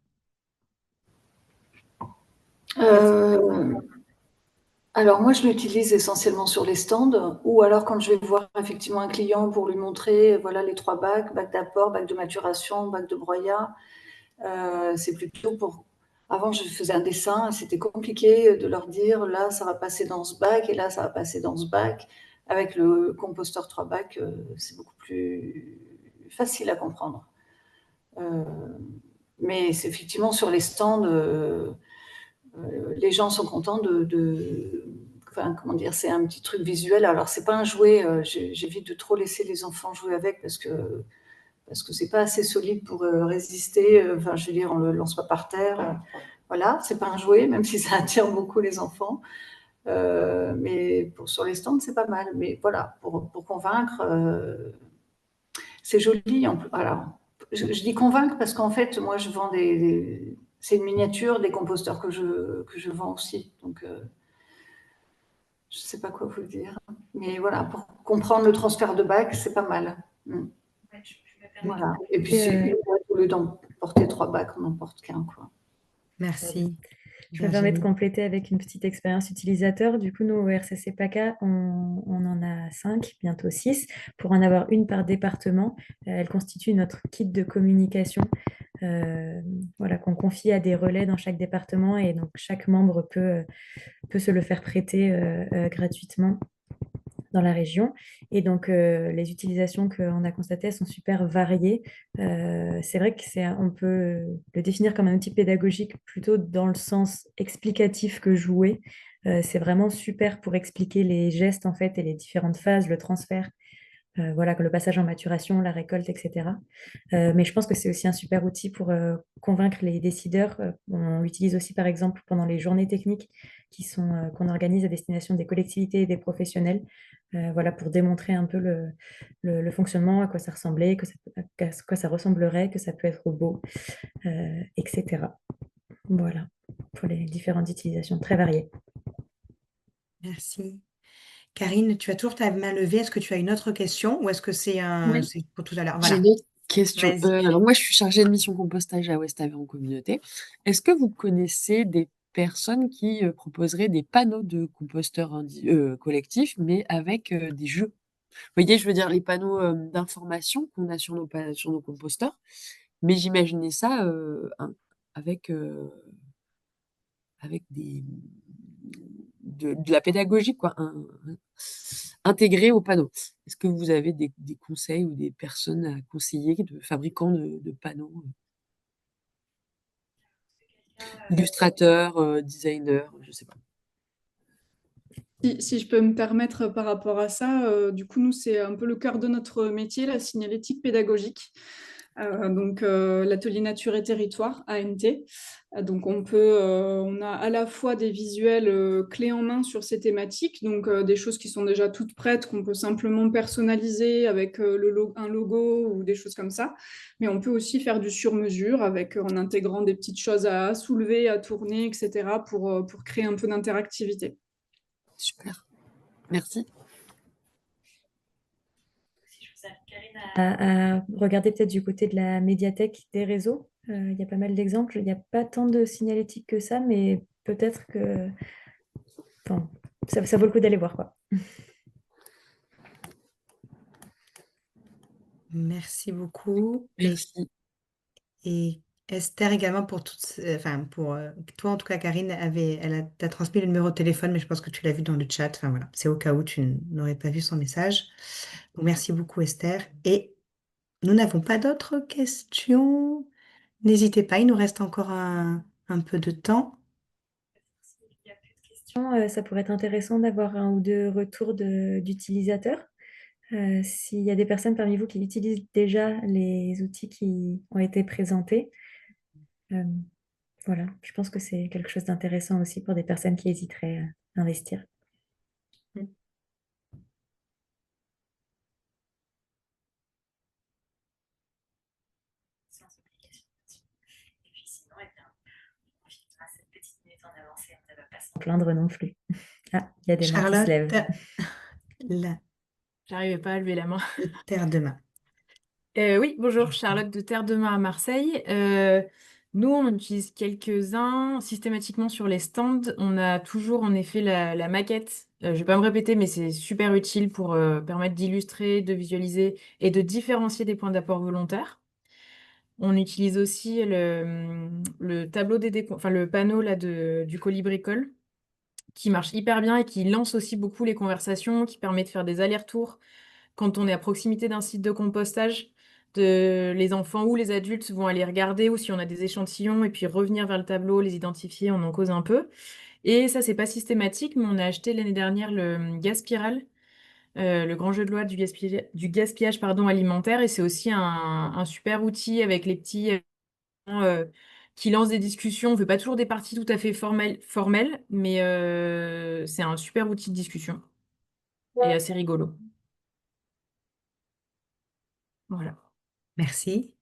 Alors moi, je l'utilise essentiellement sur les stands ou alors quand je vais voir effectivement un client pour lui montrer, voilà, les 3 bacs, bac d'apport, bac de maturation, bac de broyat. C'est plutôt pour... Avant, je faisais un dessin, c'était compliqué de leur dire, là, ça va passer dans ce bac et là, ça va passer dans ce bac. Avec le composteur 3 bacs, c'est beaucoup plus facile à comprendre. Mais c'est effectivement sur les stands, les gens sont contents enfin, comment dire, c'est un petit truc visuel. Alors, c'est pas un jouet, j'évite de trop laisser les enfants jouer avec parce que c'est pas assez solide pour résister. Enfin, je veux dire, on le lance pas par terre. Voilà, c'est pas un jouet, même si ça attire beaucoup les enfants. Mais sur les stands, c'est pas mal. Mais voilà, pour convaincre, c'est joli. Alors, je dis convaincre parce qu'en fait, moi, je vends c'est une miniature des composteurs que je vends aussi. Donc, je ne sais pas quoi vous dire. Mais voilà, pour comprendre le transfert de bac, c'est pas mal. Voilà. Et puis, c'est une boîte au lieu d'emporter 3 bacs, on n'en porte qu'un, quoi. Merci. Je me permets de Virginie. compléter avec une petite expérience utilisateur. Du coup, nous, au RCC PACA, on en a 5, bientôt 6. Pour en avoir une par département, elle constitue notre kit de communication, voilà, qu'on confie à des relais dans chaque département. Et donc, chaque membre peut se le faire prêter gratuitement dans la région. Et donc, les utilisations qu'on a constatées, elles sont super variées. C'est vrai on peut le définir comme un outil pédagogique plutôt dans le sens explicatif que jouer. C'est vraiment super pour expliquer les gestes en fait et les différentes phases, le transfert, voilà, le passage en maturation, la récolte, etc. Mais je pense que c'est aussi un super outil pour convaincre les décideurs. On l'utilise aussi par exemple pendant les journées techniques qu'on organise à destination des collectivités et des professionnels, voilà, pour démontrer un peu le fonctionnement, à quoi ça ressemblait, à quoi ça ressemblerait, que ça peut être beau, etc. Voilà, pour les différentes utilisations très variées. Merci. Karine, tu as toujours ta main levée. Est-ce que tu as une autre question ou est-ce que c'est Oui. c'est pour tout à l'heure? J'ai Voilà. une autre question. Vas-y. Alors moi, je suis chargée de mission compostage à Ouest-Aveyron en communauté. Est-ce que vous connaissez des personnes qui proposeraient des panneaux de composteurs collectifs, mais avec des jeux? Vous voyez, je veux dire, les panneaux d'information qu'on a sur nos composteurs, mais j'imaginais ça avec, avec de la pédagogie, quoi, intégré au panneau. Est-ce que vous avez des conseils ou des personnes à conseiller de fabricants de panneaux, illustrateurs, designers, je sais pas. Si je peux me permettre par rapport à ça, du coup, nous, c'est un peu le cœur de notre métier, la signalétique pédagogique. Donc, l'atelier Nature et Territoire, ANT. Donc, on a à la fois des visuels clés en main sur ces thématiques, donc des choses qui sont déjà toutes prêtes, qu'on peut simplement personnaliser avec un logo ou des choses comme ça. Mais on peut aussi faire du sur-mesure en intégrant des petites choses à soulever, à tourner, etc. pour créer un peu d'interactivité. Super. Merci. À regarder peut-être du côté de la médiathèque des réseaux. Il y a pas mal d'exemples. Il n'y a pas tant de signalétique que ça, mais peut-être que enfin, ça vaut le coup d'aller voir, quoi. Merci beaucoup. Merci. Et Esther également pour enfin pour toi en tout cas Karine t'a transmis le numéro de téléphone, mais je pense que tu l'as vu dans le chat. Enfin voilà, c'est au cas où tu n'aurais pas vu son message. Donc merci beaucoup Esther. Et nous n'avons pas d'autres questions. N'hésitez pas, il nous reste encore un peu de temps. S'il n'y a plus de questions, ça pourrait être intéressant d'avoir un ou deux retours d'utilisateurs. S'il y a des personnes parmi vous qui utilisent déjà les outils qui ont été présentés, voilà, je pense que c'est quelque chose d'intéressant aussi pour des personnes qui hésiteraient à investir. Sinon, on finira cette petite minute en avance et on ne va pas s'en plaindre non plus. Ah, il y a des mains qui se lèvent. Là, J'arrivais pas à lever la main. Terre de main. Oui, bonjour, Charlotte de Terre de Main à Marseille. Nous, on en utilise quelques-uns systématiquement sur les stands. On a toujours en effet la maquette. Je ne vais pas me répéter, mais c'est super utile pour permettre d'illustrer, de visualiser et de différencier des points d'apport volontaires. On utilise aussi le tableau enfin le panneau là, du Colibricole qui marche hyper bien et qui lance aussi beaucoup les conversations, qui permet de faire des allers-retours quand on est à proximité d'un site de compostage. Les enfants ou les adultes vont aller regarder ou si on a des échantillons et puis revenir vers le tableau, les identifier, on en cause un peu. Et ça, c'est pas systématique, mais on a acheté l'année dernière le Gaspiral, le grand jeu de loi du gaspillage pardon, alimentaire. Et c'est aussi un super outil avec les petits qui lancent des discussions. On fait pas toujours des parties tout à fait formelles, mais c'est un super outil de discussion et assez rigolo. Voilà. Merci,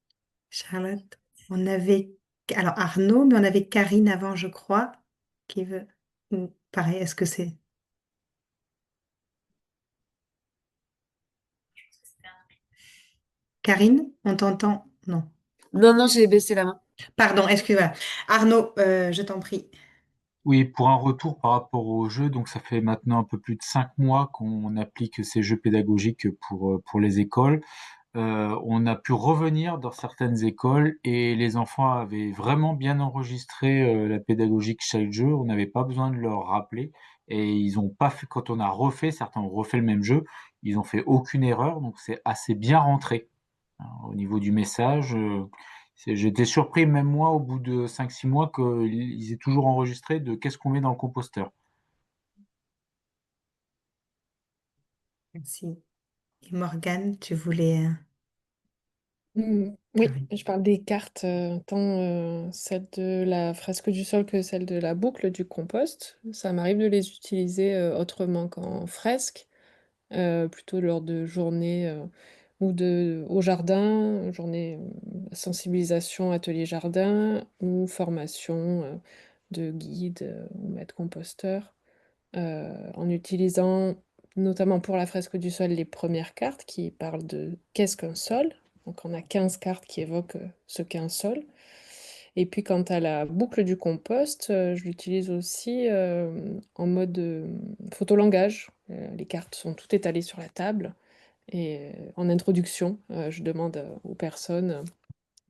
Charlotte. On avait alors Arnaud, mais on avait Karine avant, je crois, qui veut. Ou pareil, est-ce que c'est. Karine, on t'entend? Non. Non, j'ai baissé la main. Pardon, excuse-moi. Arnaud, je t'en prie. Oui, pour un retour par rapport aux jeux, donc ça fait maintenant un peu plus de 5 mois qu'on applique ces jeux pédagogiques pour les écoles. On a pu revenir dans certaines écoles et les enfants avaient vraiment bien enregistré la pédagogie chaque jeu. On n'avait pas besoin de leur rappeler et ils ont pas fait, quand on a refait, certains ont refait le même jeu, ils ont fait aucune erreur, donc c'est assez bien rentré. Au niveau du message, j'étais surpris, même moi, au bout de 5-6 mois, qu'ils aient toujours enregistré de qu'est-ce qu'on met dans le composteur. Merci. Et Morgane, tu voulais... Oui, Karine. je parle des cartes, tant celle de la fresque du sol que celle de la boucle du compost. Ça m'arrive de les utiliser autrement qu'en fresque, plutôt lors de journées au jardin, journée sensibilisation, atelier jardin ou formation de guide ou maître composteur, en utilisant notamment pour la fresque du sol les premières cartes qui parlent de qu'est-ce qu'un sol. Donc on a 15 cartes qui évoquent ce qu'est un sol. Et puis quant à la boucle du compost, je l'utilise aussi en mode photolangage. Les cartes sont toutes étalées sur la table. Et en introduction, je demande aux personnes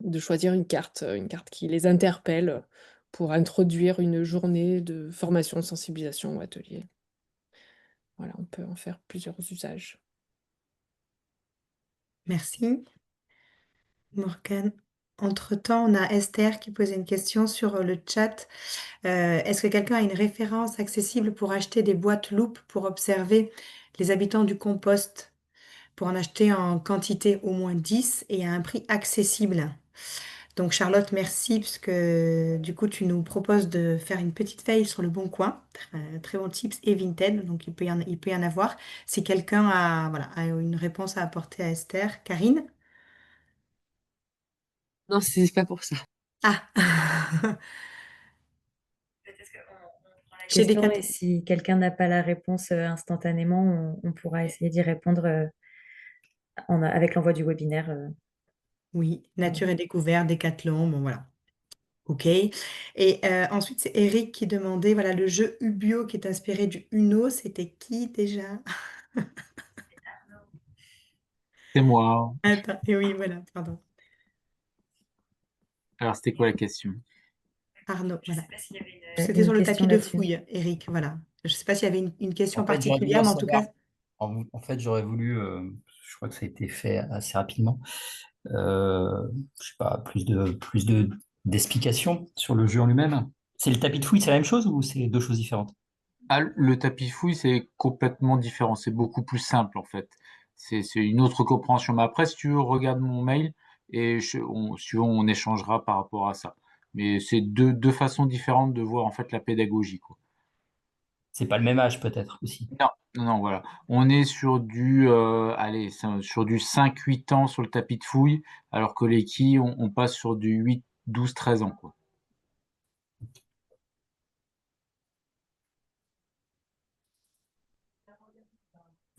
de choisir une carte qui les interpelle pour introduire une journée de formation, de sensibilisation ou atelier. Voilà, on peut en faire plusieurs usages. Merci. Morgane. Entre-temps, on a Esther qui posait une question sur le chat. Est-ce que quelqu'un a une référence accessible pour acheter des boîtes loupe pour observer les habitants du compost, pour en acheter en quantité au moins 10 et à un prix accessible? Donc Charlotte, merci, parce que du coup, tu nous proposes de faire une petite veille sur le Bon Coin. Très bon tips et Vinted, donc il peut y en avoir. Si quelqu'un a, voilà, a une réponse à apporter à Esther. Karine? Non, c'est pas pour ça. Ah, j'ai des Question, et cadeaux. si quelqu'un n'a pas la réponse instantanément, on pourra essayer d'y répondre avec l'envoi du webinaire. Oui, Voilà. Nature et Découverte, Décathlon, bon voilà. Ok. Et ensuite, c'est Eric qui demandait, voilà, le jeu Ubio qui est inspiré du Uno, c'était qui déjà? C'est moi. Attends, et oui, voilà, pardon. Alors, c'était quoi la question? Arnaud, Je ne voilà. sais pas s'il y avait C'était une sur le question tapis de là-dessus. fouille, Eric, voilà. Je ne sais pas s'il y avait une question En fait, j'aurais voulu particulière, en mais en tout savoir. cas, En fait, j'aurais voulu. Je crois que ça a été fait assez rapidement. Je sais pas, plus de d'explications sur le jeu en lui-même. C'est le tapis de fouille, c'est la même chose ou c'est deux choses différentes? Ah, le tapis fouille, c'est complètement différent. C'est beaucoup plus simple, en fait. C'est une autre compréhension. Mais après, si tu veux, regarde mon mail et si tu veux, on échangera par rapport à ça. Mais c'est deux façons différentes de voir, en fait, la pédagogie, quoi. C'est pas le même âge peut-être aussi. Non, non, non, voilà. On est sur allez, sur du 5-8 ans sur le tapis de fouille, alors que les quilles, on passe sur du 8, 12, 13 ans, quoi.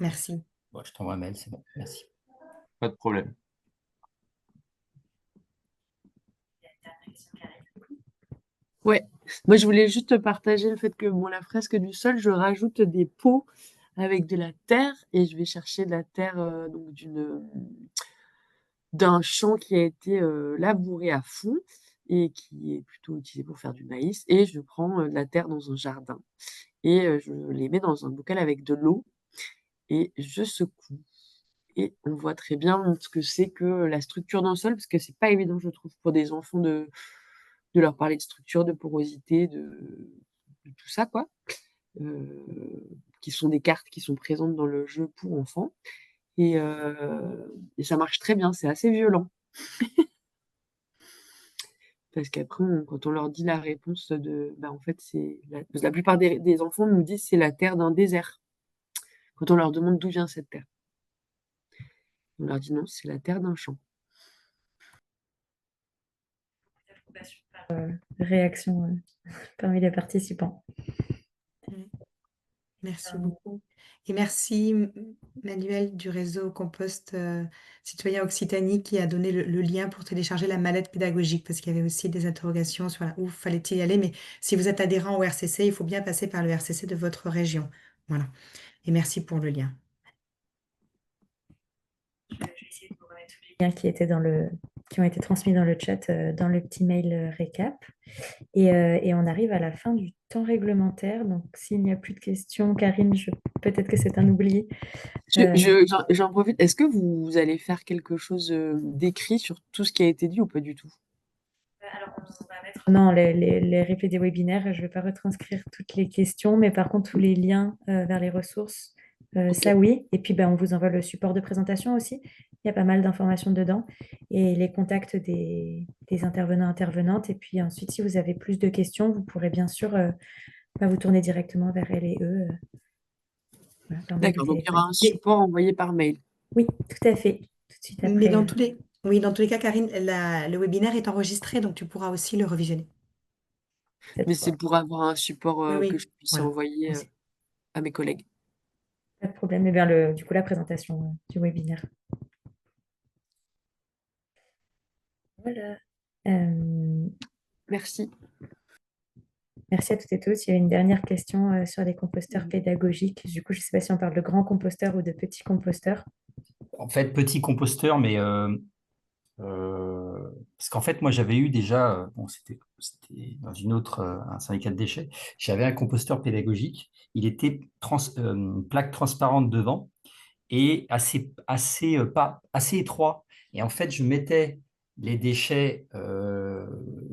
merci. Bon, je t'envoie un mail, c'est bon, merci. Pas de problème. Ouais, moi je voulais juste te partager le fait que bon, la fresque du sol, je rajoute des pots avec de la terre et je vais chercher de la terre donc d'un champ qui a été labouré à fond et qui est plutôt utilisé pour faire du maïs. Et je prends de la terre dans un jardin et je les mets dans un bocal avec de l'eau et je secoue. Et on voit très bien ce que c'est que la structure d'un sol, parce que c'est pas évident, je trouve, pour des enfants de leur parler de structure, de porosité, de tout ça, quoi. Qui sont des cartes qui sont présentes dans le jeu pour enfants. Et ça marche très bien, c'est assez violent. Parce qu'après, quand on leur dit la réponse en fait, la plupart des enfants nous disent c'est la terre d'un désert. Quand on leur demande d'où vient cette terre, on leur dit non, c'est la terre d'un champ. Réaction parmi les participants. Merci beaucoup. Et merci Manuel du réseau Compost Citoyen Occitanie qui a donné le lien pour télécharger la mallette pédagogique parce qu'il y avait aussi des interrogations sur où fallait-il y aller. Mais si vous êtes adhérent au RCC, il faut bien passer par le RCC de votre région. Voilà. Et merci pour le lien. Je vais essayer de vous remettre tous les liens qui étaient dans le qui ont été transmis dans le chat, dans le petit mail récap. Et on arrive à la fin du temps réglementaire. Donc, s'il n'y a plus de questions, Karine, peut-être que c'est un oubli. J'en profite. Est-ce que vous allez faire quelque chose d'écrit sur tout ce qui a été dit ou pas du tout? Alors, on va mettre non, les replays des webinaires, je ne vais pas retranscrire toutes les questions, mais par contre, tous les liens vers les ressources, ça oui. Et puis, on vous envoie le support de présentation aussi. Il y a pas mal d'informations dedans et les contacts des intervenants, intervenantes. Et puis ensuite, si vous avez plus de questions, vous pourrez bien sûr vous tourner directement vers elles et eux. Voilà, par mail ou D'accord, donc il y téléphone. aura un support envoyé par mail. Oui, tout à fait. Tout de suite Mais après. dans tous les cas, Karine, le webinaire est enregistré, donc tu pourras aussi le revisionner. Mais c'est pour avoir un support Oui, que oui, je puisse voilà, envoyer aussi. à mes collègues. Pas de problème. Et bien, du coup, la présentation du webinaire. Voilà. Merci. Merci à toutes et tous. Il y a une dernière question sur les composteurs pédagogiques. Du coup, je ne sais pas si on parle de grands composteurs ou de petits composteurs. En fait, petit composteur, mais parce qu'en fait, moi, j'avais eu déjà, bon, c'était dans un syndicat de déchets, j'avais un composteur pédagogique. Il était plaque transparente devant et pas assez étroit. Et en fait, je mettais les déchets,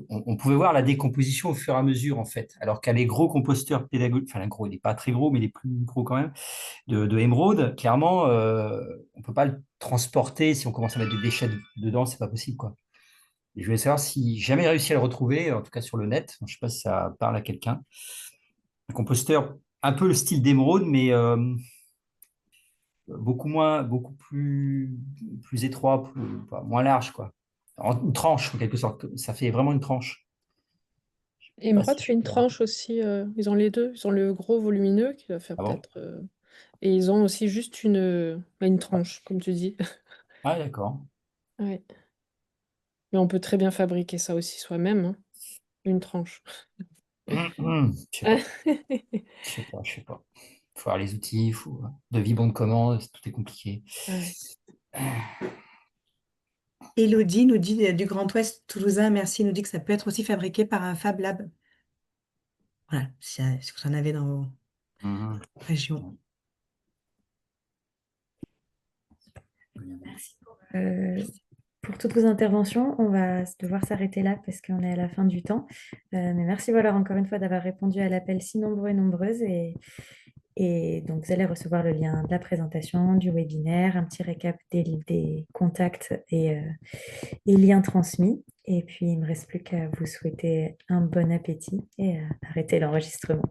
on pouvait voir la décomposition au fur et à mesure, en fait. Alors qu'à les gros composteurs pédagogiques, enfin, le gros, il n'est pas très gros, mais il est plus gros quand même, de Emeraude, clairement, on ne peut pas le transporter. Si on commence à mettre des déchets dedans, c'est pas possible, quoi. Et je voulais savoir si j'ai jamais réussi à le retrouver, en tout cas sur le net. Je ne sais pas si ça parle à quelqu'un. Un composteur un peu le style d'Emeraude, mais beaucoup plus étroit, moins large, quoi. Une tranche, en quelque sorte. Ça fait vraiment une tranche. Et Pas Emeraude si fait une je- tranche aussi. Ils ont les deux. Ils ont le gros volumineux qui doit faire Ah bon? peut-être. Et ils ont aussi juste une tranche, comme tu dis. Ah, d'accord. Ouais. Mais on peut très bien fabriquer ça aussi soi-même, hein, une tranche. Je sais pas. Je sais pas. Il faut avoir les outils, il faut devis bon de commande, tout est compliqué. Ouais. Elodie nous dit du Grand Ouest toulousain, merci, nous dit que ça peut être aussi fabriqué par un Fab Lab. Voilà, si vous en avez dans vos régions. Merci pour toutes vos interventions. On va devoir s'arrêter là parce qu'on est à la fin du temps. Mais merci voilà, encore une fois d'avoir répondu à l'appel si nombreux et nombreuses. Et donc, vous allez recevoir le lien de la présentation, du webinaire, un petit récap des contacts et liens transmis. Et puis, il ne me reste plus qu'à vous souhaiter un bon appétit et à arrêter l'enregistrement.